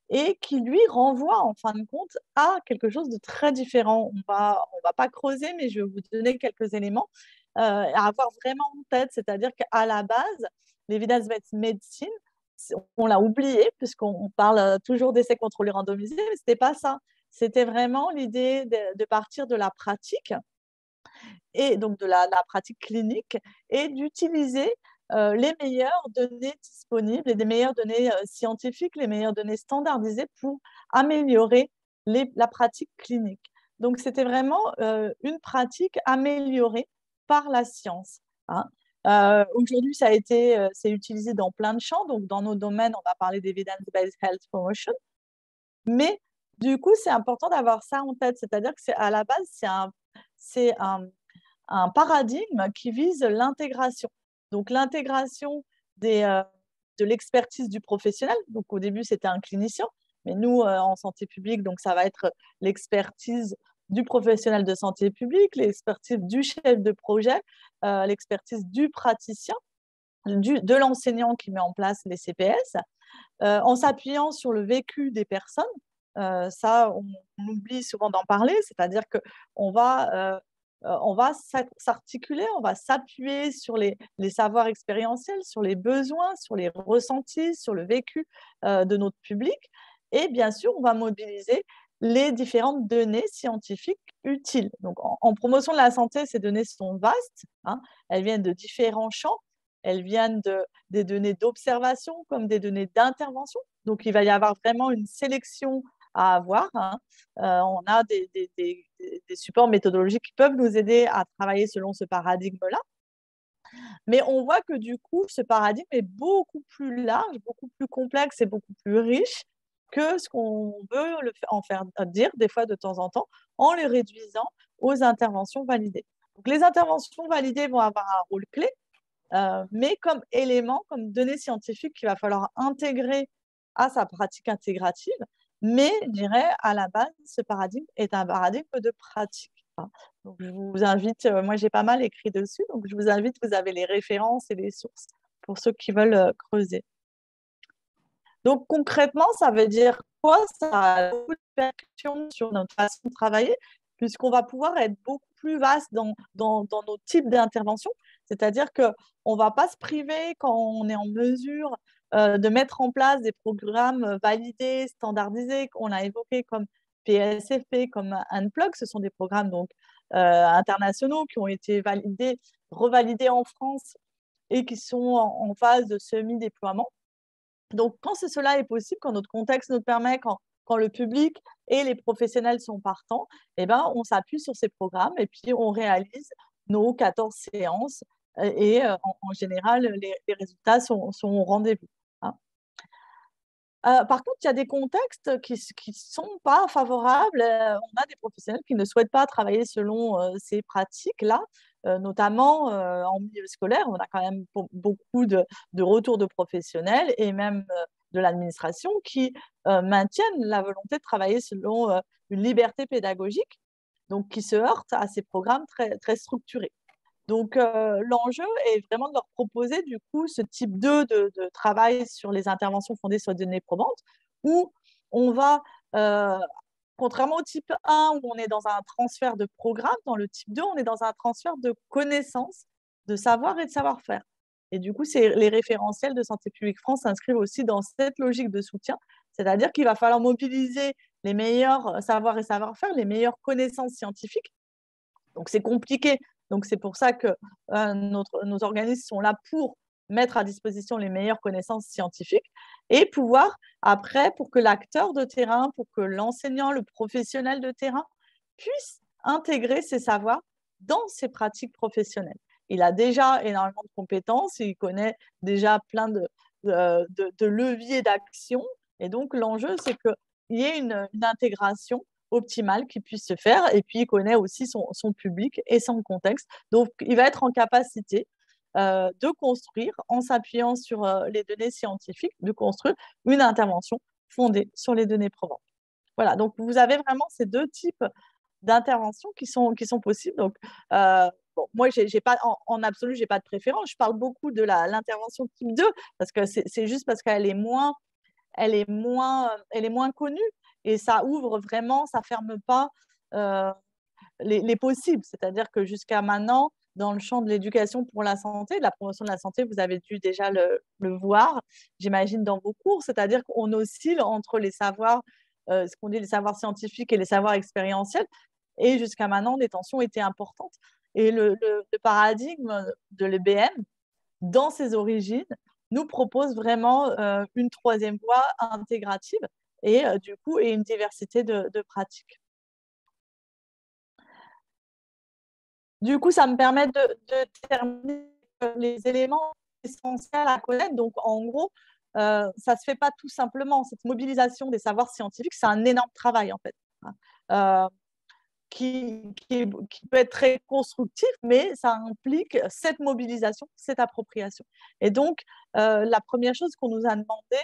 et qui, lui, renvoie en fin de compte à quelque chose de très différent. On va pas creuser, mais je vais vous donner quelques éléments à avoir vraiment en tête. C'est-à-dire qu'à la base, l'evidence-based medicine, on l'a oublié puisqu'on parle toujours d'essais contrôlés randomisés, mais ce n'était pas ça. C'était vraiment l'idée de partir de la pratique et donc de la pratique clinique et d'utiliser les meilleures données disponibles et des meilleures données scientifiques, les meilleures données standardisées pour améliorer la pratique clinique. Donc, c'était vraiment une pratique améliorée par la science. Hein. Aujourd'hui, c'est utilisé dans plein de champs. Donc, dans nos domaines, on va parler d'evidence-based health promotion. Mais du coup, c'est important d'avoir ça en tête. C'est-à-dire qu'à la base, c'est un paradigme qui vise l'intégration. Donc, l'intégration de l'expertise du professionnel. Donc, au début, c'était un clinicien, mais nous, en santé publique, donc ça va être l'expertise du professionnel de santé publique, l'expertise du chef de projet, l'expertise du praticien, de l'enseignant qui met en place les CPS, en s'appuyant sur le vécu des personnes. Ça, on oublie souvent d'en parler, c'est-à-dire qu'on va s'articuler, on va s'appuyer sur les savoirs expérientiels, sur les besoins, sur les ressentis, sur le vécu de notre public. Et bien sûr, on va mobiliser les différentes données scientifiques utiles. Donc, en promotion de la santé, ces données sont vastes. Hein, elles viennent de différents champs. Elles viennent des données d'observation comme des données d'intervention. Donc, il va y avoir vraiment une sélection à avoir. Hein. On a des supports méthodologiques qui peuvent nous aider à travailler selon ce paradigme-là. Mais on voit que du coup, ce paradigme est beaucoup plus large, beaucoup plus complexe et beaucoup plus riche que ce qu'on veut en faire dire des fois de temps en temps en le réduisant aux interventions validées. Donc, les interventions validées vont avoir un rôle clé, mais comme élément, comme données scientifiques qu'il va falloir intégrer à sa pratique intégrative. Mais je dirais, à la base, ce paradigme est un paradigme de pratique. Donc, je vous invite, moi j'ai pas mal écrit dessus, donc je vous invite, vous avez les références et les sources pour ceux qui veulent creuser. Donc concrètement, ça veut dire quoi? Ça a beaucoup de répercussions sur notre façon de travailler, puisqu'on va pouvoir être beaucoup plus vaste dans nos types d'interventions. C'est-à-dire qu'on ne va pas se priver quand on est en mesure de mettre en place des programmes validés, standardisés, qu'on a évoqués comme PSFP, comme Unplug. Ce sont des programmes donc, internationaux qui ont été validés, revalidés en France et qui sont en phase de semi-déploiement. Donc, quand cela est possible, quand notre contexte nous permet, quand le public et les professionnels sont partants, eh ben, on s'appuie sur ces programmes et puis on réalise nos 14 séances et en général, les résultats sont au rendez-vous. Hein. Par contre, il y a des contextes qui ne sont pas favorables. On a des professionnels qui ne souhaitent pas travailler selon ces pratiques-là, notamment en milieu scolaire. On a quand même beaucoup de retours de professionnels et même de l'administration qui maintiennent la volonté de travailler selon une liberté pédagogique, donc qui se heurte à ces programmes très, très structurés. Donc, l'enjeu est vraiment de leur proposer du coup ce type 2 de travail sur les interventions fondées sur des données probantes, où on va, contrairement au type 1 où on est dans un transfert de programme, dans le type 2, on est dans un transfert de connaissances, de savoir et de savoir-faire. Et du coup, les référentiels de Santé publique France s'inscrivent aussi dans cette logique de soutien, c'est-à-dire qu'il va falloir mobiliser les meilleurs savoirs et savoir-faire, les meilleures connaissances scientifiques. Donc, c'est compliqué. Donc, c'est pour ça que nos organismes sont là pour mettre à disposition les meilleures connaissances scientifiques et pouvoir, après, pour que l'acteur de terrain, pour que l'enseignant, le professionnel de terrain puisse intégrer ces savoirs dans ses pratiques professionnelles. Il a déjà énormément de compétences, il connaît déjà plein de leviers d'action. Et donc, l'enjeu, c'est qu'il y ait une intégration optimale qui puisse se faire. Et puis, il connaît aussi son public et son contexte. Donc, il va être en capacité de construire, en s'appuyant sur les données scientifiques, de construire une intervention fondée sur les données probantes. Voilà, donc vous avez vraiment ces deux types d'interventions qui sont possibles. Donc, bon, moi, j'ai pas, en absolu, je n'ai pas de préférence. Je parle beaucoup de l'intervention type 2 parce que c'est juste parce qu'elle est moins connue et ça ouvre vraiment, ça ne ferme pas les possibles. C'est-à-dire que jusqu'à maintenant, dans le champ de l'éducation pour la santé, de la promotion de la santé, vous avez dû déjà le voir, j'imagine, dans vos cours. C'est-à-dire qu'on oscille entre les savoirs, ce qu'on dit les savoirs scientifiques et les savoirs expérientiels. Et jusqu'à maintenant, les tensions étaient importantes. Et le paradigme de l'EBM, dans ses origines, nous propose vraiment une troisième voie intégrative et du coup, et une diversité de pratiques. Du coup, ça me permet de terminer les éléments essentiels à connaître. Donc, en gros, ça ne se fait pas tout simplement. Cette mobilisation des savoirs scientifiques, c'est un énorme travail, en fait, qui peut être très constructif, mais ça implique cette mobilisation, cette appropriation. Et donc, la première chose qu'on nous a demandé,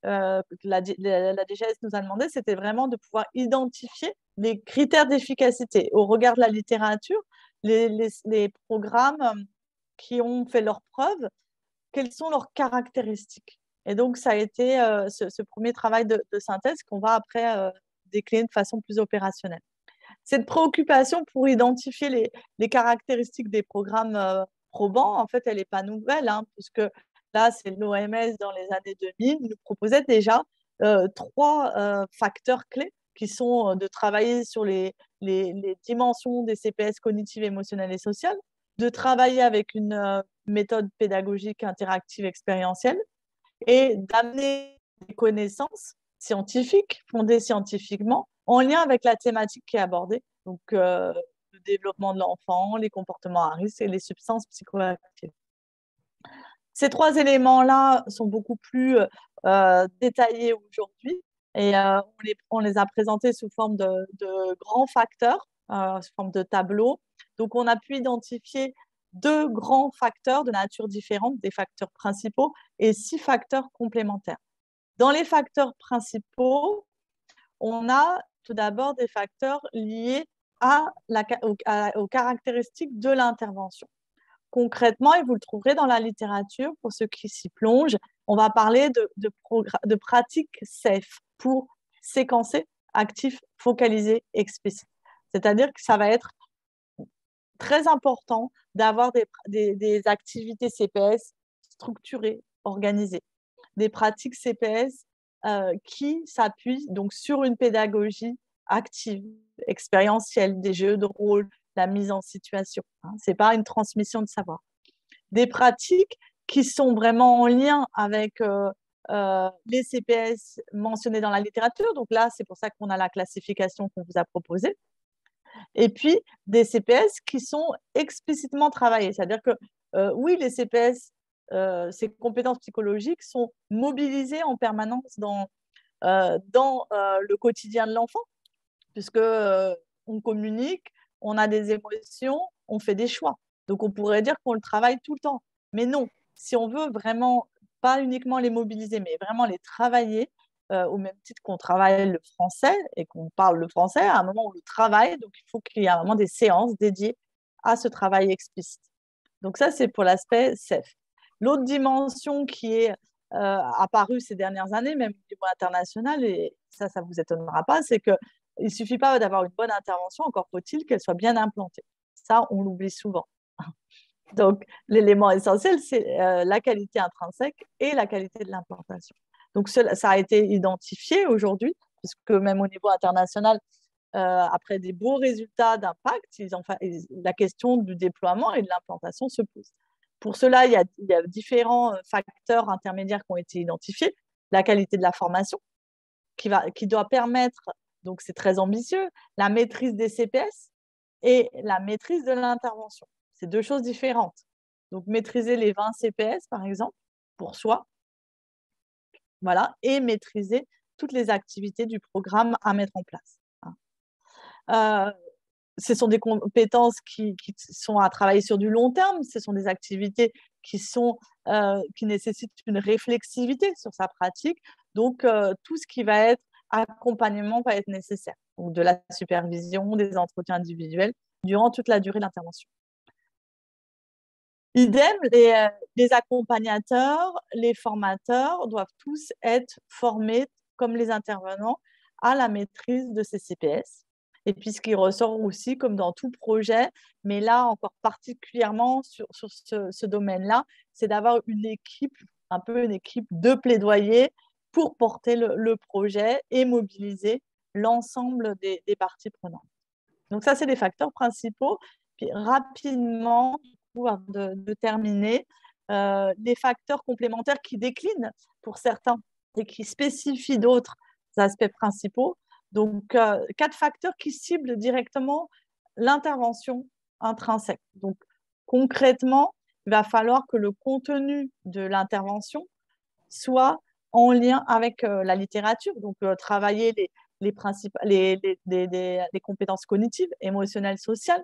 la DGS nous a demandé, c'était vraiment de pouvoir identifier les critères d'efficacité au regard de la littérature, les programmes qui ont fait leurs preuves, quelles sont leurs caractéristiques. Et donc, ça a été ce premier travail de synthèse qu'on va après décliner de façon plus opérationnelle. Cette préoccupation pour identifier les caractéristiques des programmes probants, en fait, elle n'est pas nouvelle, hein, puisque là, c'est l'OMS dans les années 2000 nous proposait déjà 3 facteurs clés qui sont de travailler sur les dimensions des CPS cognitives, émotionnelles et sociales, de travailler avec une méthode pédagogique interactive expérientielle et d'amener des connaissances scientifiques, fondées scientifiquement, en lien avec la thématique qui est abordée, donc le développement de l'enfant, les comportements à risque et les substances psychoactives. Ces 3 éléments-là sont beaucoup plus détaillés aujourd'hui et on les a présentés sous forme de grands facteurs, sous forme de tableaux. Donc, on a pu identifier 2 grands facteurs de nature différente, des facteurs principaux et 6 facteurs complémentaires. Dans les facteurs principaux, on a tout d'abord des facteurs liés aux caractéristiques de l'intervention. Concrètement, et vous le trouverez dans la littérature, pour ceux qui s'y plongent, on va parler de pratiques SAFE pour séquencer, actif, focalisé, explicite. C'est-à-dire que ça va être très important d'avoir des activités CPS structurées, organisées, des pratiques CPS qui s'appuient donc sur une pédagogie active, expérientielle, des jeux de rôle, la mise en situation. Ce n'est pas une transmission de savoir. Des pratiques qui sont vraiment en lien avec les CPS mentionnés dans la littérature. Donc là, c'est pour ça qu'on a la classification qu'on vous a proposée. Et puis, des CPS qui sont explicitement travaillés. C'est-à-dire que, oui, les CPS, ces compétences psychologiques sont mobilisées en permanence dans le quotidien de l'enfant, puisqu'on communique, on a des émotions, on fait des choix. Donc, on pourrait dire qu'on le travaille tout le temps. Mais non, si on veut vraiment, pas uniquement les mobiliser, mais vraiment les travailler, au même titre qu'on travaille le français et qu'on parle le français, à un moment on le travaille, donc il faut qu'il y ait vraiment des séances dédiées à ce travail explicite. Donc ça, c'est pour l'aspect SEF. L'autre dimension qui est apparue ces dernières années, même au niveau international, et ça ne vous étonnera pas, c'est qu'il ne suffit pas d'avoir une bonne intervention, encore faut-il qu'elle soit bien implantée. Ça, on l'oublie souvent. Donc, l'élément essentiel, c'est la qualité intrinsèque et la qualité de l'implantation. Donc, ça a été identifié aujourd'hui, puisque même au niveau international, après des beaux résultats d'impact, la question du déploiement et de l'implantation se pose. Pour cela, il y a différents facteurs intermédiaires qui ont été identifiés. La qualité de la formation, qui doit permettre, donc c'est très ambitieux, la maîtrise des CPS, et la maîtrise de l'intervention. C'est deux choses différentes. Donc, maîtriser les 20 CPS, par exemple, pour soi, voilà, et maîtriser toutes les activités du programme à mettre en place. Ce sont des compétences qui sont à travailler sur du long terme. Ce sont des activités qui nécessitent une réflexivité sur sa pratique. Donc, tout ce qui va être accompagnement va être nécessaire. Donc, de la supervision, des entretiens individuels durant toute la durée de l'intervention. Idem, les accompagnateurs, les formateurs doivent tous être formés, comme les intervenants, à la maîtrise de ces CPS. Et puis, ce qui ressort aussi, comme dans tout projet, mais là encore particulièrement sur ce domaine-là, c'est d'avoir une équipe, un peu une équipe de plaidoyer pour porter le projet et mobiliser l'ensemble des parties prenantes. Donc ça, c'est les facteurs principaux. Puis rapidement, avant de terminer, les facteurs complémentaires qui déclinent pour certains et qui spécifient d'autres aspects principaux. Donc, 4 facteurs qui ciblent directement l'intervention intrinsèque. Donc, concrètement, il va falloir que le contenu de l'intervention soit en lien avec la littérature. Donc, travailler les compétences cognitives, émotionnelles, sociales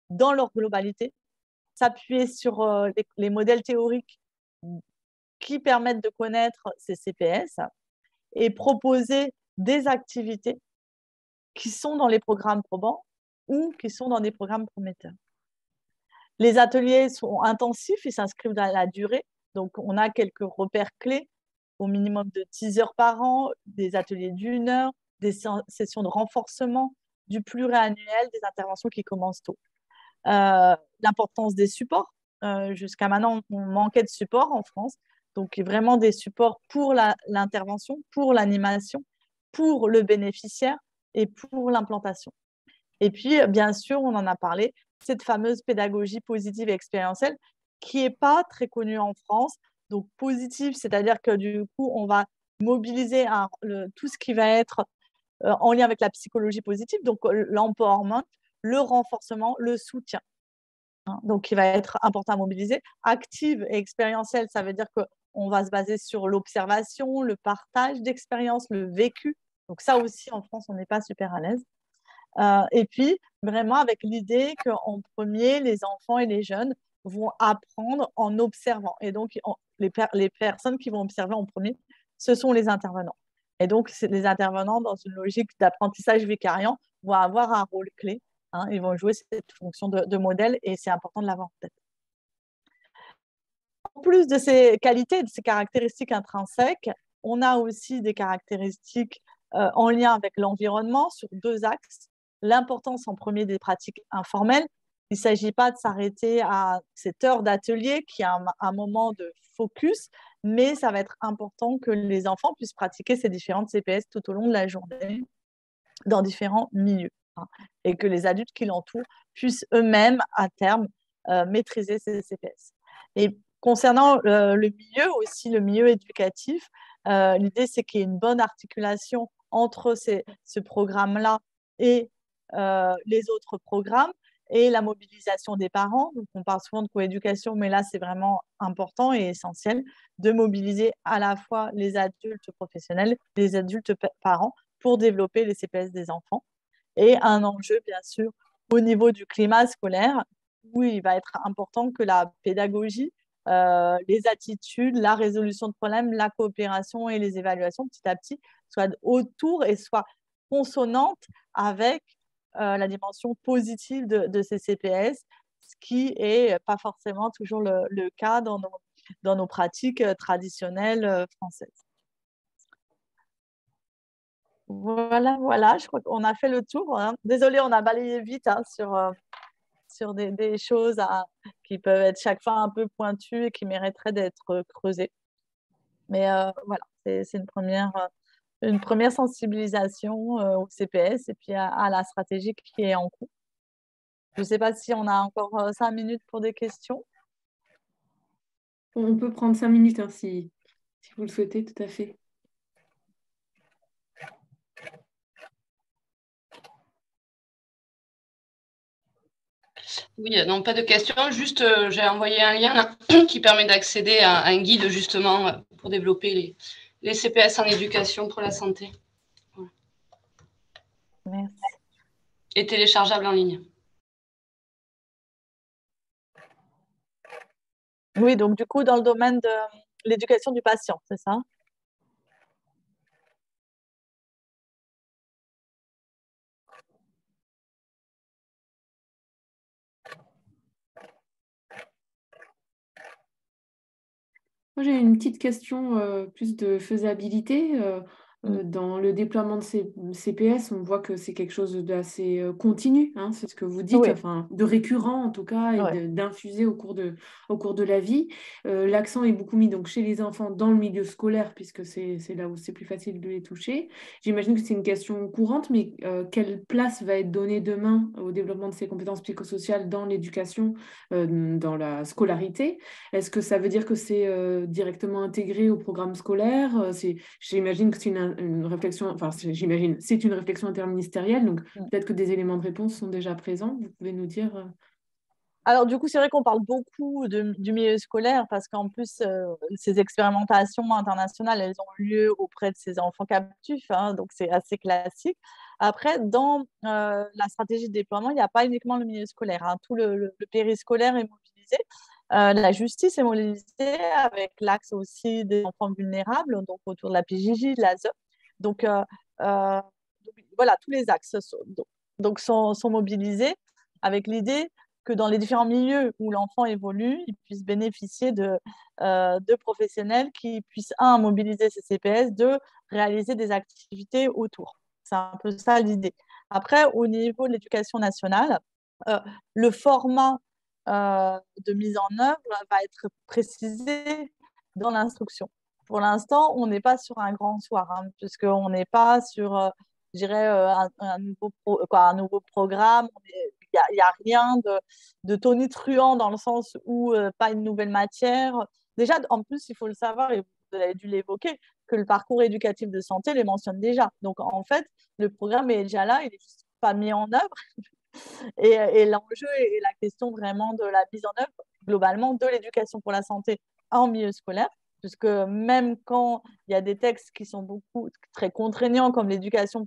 dans leur globalité, s'appuyer sur les modèles théoriques qui permettent de connaître ces CPS et proposer des activités qui sont dans les programmes probants ou qui sont dans des programmes prometteurs. Les ateliers sont intensifs, ils s'inscrivent dans la durée. Donc, on a quelques repères clés, au minimum de 10 heures par an, des ateliers d'1 heure, des sessions de renforcement, du pluriannuel, des interventions qui commencent tôt. L'importance des supports. Jusqu'à maintenant, on manquait de supports en France. Donc, vraiment des supports pour l'intervention, pour l'animation, pour le bénéficiaire et pour l'implantation. Et puis, bien sûr, on en a parlé, cette fameuse pédagogie positive et expérientielle qui n'est pas très connue en France. Donc, positive, c'est-à-dire que du coup, on va mobiliser tout ce qui va être en lien avec la psychologie positive, donc l'empowerment, le renforcement, le soutien. Donc, il va être important à mobiliser. Active et expérientielle, ça veut dire qu'on va se baser sur l'observation, le partage d'expériences, le vécu. Donc, ça aussi, en France, on n'est pas super à l'aise. Et puis, vraiment avec l'idée qu'en premier, les enfants et les jeunes vont apprendre en observant. Et donc, les personnes qui vont observer en premier, ce sont les intervenants. Et donc, les intervenants, dans une logique d'apprentissage vicariant, vont avoir un rôle clé. Ils vont jouer cette fonction de modèle et c'est important de l'avoir en tête. En plus de ces qualités, de ces caractéristiques intrinsèques, on a aussi des caractéristiques en lien avec l'environnement sur 2 axes. L'importance en premier des pratiques informelles. Il ne s'agit pas de s'arrêter à cette heure d'atelier qui est un moment de focus, mais ça va être important que les enfants puissent pratiquer ces différentes CPS tout au long de la journée dans différents milieux et que les adultes qui l'entourent puissent eux-mêmes, à terme, maîtriser ces CPS. Et concernant le milieu aussi, le milieu éducatif, l'idée, c'est qu'il y ait une bonne articulation entre ce programme-là et les autres programmes et la mobilisation des parents. Donc, on parle souvent de coéducation, mais là, c'est vraiment important et essentiel de mobiliser à la fois les adultes professionnels, les adultes parents pour développer les CPS des enfants. Et un enjeu, bien sûr, au niveau du climat scolaire, où il va être important que la pédagogie, les attitudes, la résolution de problèmes, la coopération et les évaluations, petit à petit, soient autour et soient consonantes avec la dimension positive de ces CPS, ce qui n'est pas forcément toujours le cas dans nos pratiques traditionnelles françaises. Voilà, je crois qu'on a fait le tour. Désolée, on a balayé vite sur des choses qui peuvent être chaque fois un peu pointues et qui mériteraient d'être creusées. Mais voilà, c'est une première sensibilisation au CPS et puis à la stratégie qui est en cours. Je ne sais pas si on a encore 5 minutes pour des questions. On peut prendre 5 minutes hein, si vous le souhaitez, tout à fait. Oui, non, pas de questions. Juste, j'ai envoyé un lien là, qui permet d'accéder à un guide justement pour développer les CPS en éducation pour la santé. Voilà. Merci. Et téléchargeable en ligne. Oui, donc du coup, dans le domaine de l'éducation du patient, c'est ça? Moi, j'ai une petite question plus de faisabilité. Dans le déploiement de ces CPS, on voit que c'est quelque chose d'assez continu, hein, c'est ce que vous dites, Oui, enfin de récurrent en tout cas, et oui. d'infuser au cours de la vie. L'accent est beaucoup mis donc chez les enfants dans le milieu scolaire, puisque c'est là où c'est plus facile de les toucher. J'imagine que c'est une question courante, mais quelle place va être donnée demain au développement de ces compétences psychosociales dans l'éducation, dans la scolarité? Est-ce que ça veut dire que c'est directement intégré au programme scolaire? J'imagine que c'est une réflexion, enfin j'imagine, c'est une réflexion interministérielle, donc peut-être que des éléments de réponse sont déjà présents. Vous pouvez nous dire Alors, du coup, c'est vrai qu'on parle beaucoup du milieu scolaire parce qu'en plus, ces expérimentations internationales, elles ont lieu auprès de ces enfants captifs, hein, donc c'est assez classique. Après, dans la stratégie de déploiement, il n'y a pas uniquement le milieu scolaire, hein. Tout le périscolaire est mobilisé. La justice est mobilisée avec l'axe aussi des enfants vulnérables, donc autour de la PJJ, de la ZE. Donc, euh, voilà, tous les axes sont mobilisés avec l'idée que dans les différents milieux où l'enfant évolue, il puisse bénéficier de professionnels qui puissent, un, mobiliser ses CPS, deux, réaliser des activités autour. C'est un peu ça l'idée. Après, au niveau de l'éducation nationale, le format de mise en œuvre va être précisé dans l'instruction. Pour l'instant, on n'est pas sur un grand soir, hein, puisqu'on n'est pas sur, je dirais, un nouveau programme. Il n'y a rien de tonitruant dans le sens où pas une nouvelle matière. Déjà, en plus, il faut le savoir, et vous avez dû l'évoquer, que le parcours éducatif de santé les mentionne déjà. Donc, en fait, le programme est déjà là, il n'est juste pas mis en œuvre. Et l'enjeu et la question vraiment de la mise en œuvre, globalement, de l'éducation pour la santé en milieu scolaire, puisque même quand il y a des textes qui sont très contraignants, comme l'éducation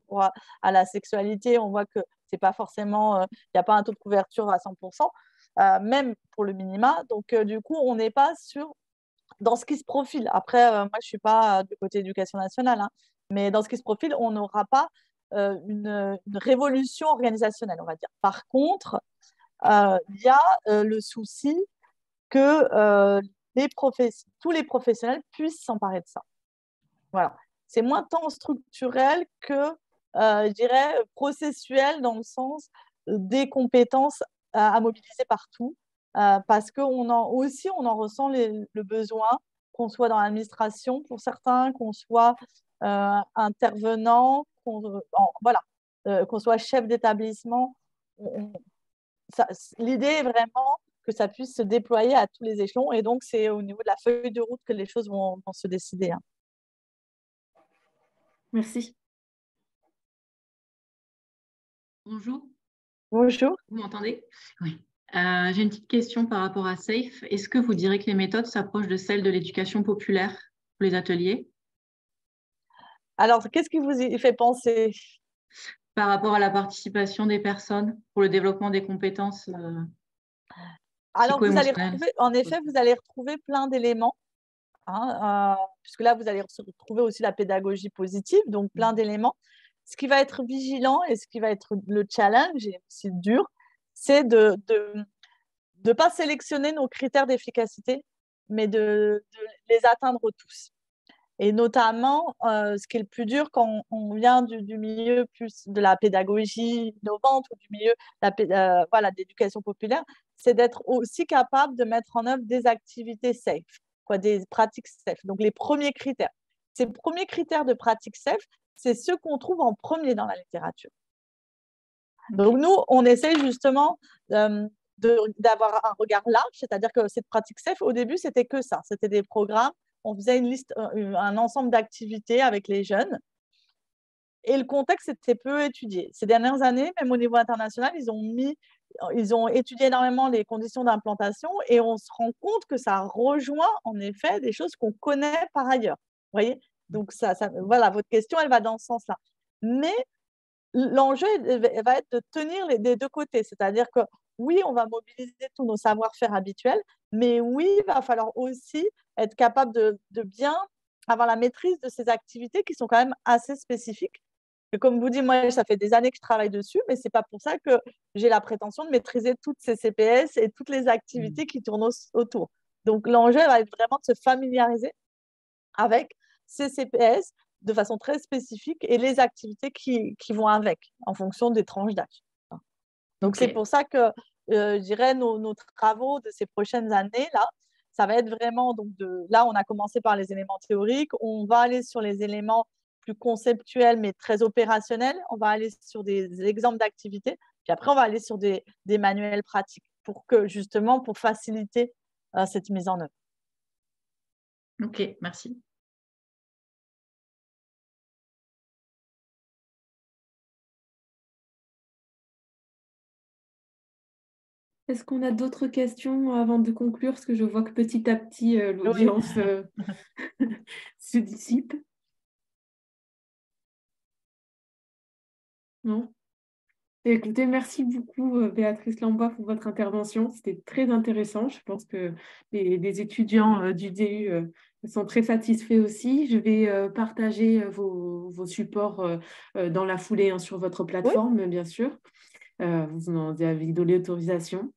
à la sexualité, on voit que c'est pas forcément, il n'y a pas un taux de couverture à 100%, même pour le minima. Donc, du coup, on n'est pas dans ce qui se profile. Après, moi, je ne suis pas du côté éducation nationale, hein, mais dans ce qui se profile, on n'aura pas une révolution organisationnelle, on va dire. Par contre, il y a le souci que tous les professionnels puissent s'emparer de ça. Voilà. C'est moins tant structurel que, je dirais, processuel dans le sens des compétences à mobiliser partout, parce qu'on on en ressent le besoin, qu'on soit dans l'administration pour certains, qu'on soit intervenant, voilà, qu'on soit chef d'établissement. L'idée est vraiment que ça puisse se déployer à tous les échelons, et donc c'est au niveau de la feuille de route que les choses vont se décider, hein. merci. Bonjour, Bonjour. vous m'entendez? Oui. J'ai une petite question par rapport à SAFE. Est-ce que vous direz que les méthodes s'approchent de celles de l'éducation populaire pour les ateliers? Alors, qu'est-ce qui vous y fait penser? Par rapport à la participation des personnes pour le développement des compétences Alors, psycho-émotionnelles? en effet, vous allez retrouver plein d'éléments, hein, puisque là, vous allez retrouver aussi la pédagogie positive, donc plein d'éléments. Ce qui va être vigilant et ce qui va être le challenge, et aussi dur, c'est de ne pas sélectionner nos critères d'efficacité, mais de les atteindre tous. Et notamment, ce qui est le plus dur quand on vient du milieu plus de la pédagogie innovante ou du milieu de l'éducation populaire, c'est d'être aussi capable de mettre en œuvre des activités safe, des pratiques safe. Donc, les premiers critères. Ces premiers critères de pratiques safe, c'est ceux qu'on trouve en premier dans la littérature. Donc, nous, on essaye justement d'avoir un regard large, c'est-à-dire que cette pratique safe, au début, c'était que ça. C'était des programmes, on faisait une liste, un ensemble d'activités avec les jeunes, et le contexte était peu étudié. Ces dernières années, même au niveau international, ils ont mis ils ont étudié énormément les conditions d'implantation et on se rend compte que ça rejoint en effet des choses qu'on connaît par ailleurs. Vous voyez? Donc, voilà, votre question, elle va dans ce sens-là. Mais l'enjeu va être de tenir des deux côtés. C'est-à-dire que oui, on va mobiliser tous nos savoir-faire habituels, mais oui, il va falloir aussi être capable de bien avoir la maîtrise de ces activités qui sont quand même assez spécifiques. Et comme vous dites, moi, ça fait des années que je travaille dessus, mais ce n'est pas pour ça que j'ai la prétention de maîtriser toutes ces CPS et toutes les activités qui tournent autour. Donc, l'enjeu va être vraiment de se familiariser avec ces CPS de façon très spécifique et les activités qui vont avec, en fonction des tranches d'âge. Donc, c'est pour ça que, je dirais, nos travaux de ces prochaines années, là, ça va être vraiment, donc là, on a commencé par les éléments théoriques, on va aller sur les éléments plus conceptuels, mais très opérationnels, on va aller sur des exemples d'activités, puis après, on va aller sur des manuels pratiques, justement, pour faciliter cette mise en œuvre. Ok, merci. Est-ce qu'on a d'autres questions avant de conclure? Parce que je vois que petit à petit, l'audience se dissipe. Non? Écoutez, merci beaucoup, Béatrice Lambois, pour votre intervention. C'était très intéressant. Je pense que les étudiants du DU sont très satisfaits aussi. Je vais partager vos supports dans la foulée sur votre plateforme, bien sûr. Vous en avez donné l'autorisation.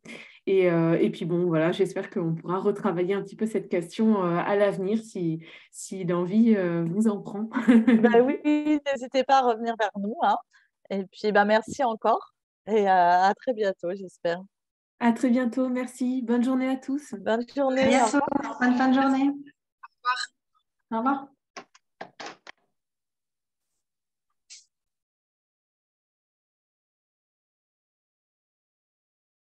Et puis bon, voilà, j'espère qu'on pourra retravailler un petit peu cette question à l'avenir si l'envie vous en prend. Oui, n'hésitez pas à revenir vers nous. Hein. Et puis, merci encore. Et à très bientôt, j'espère. À très bientôt. Merci. Bonne journée à tous. Bonne journée. À bientôt. Bonne fin de journée. Au revoir. Au revoir.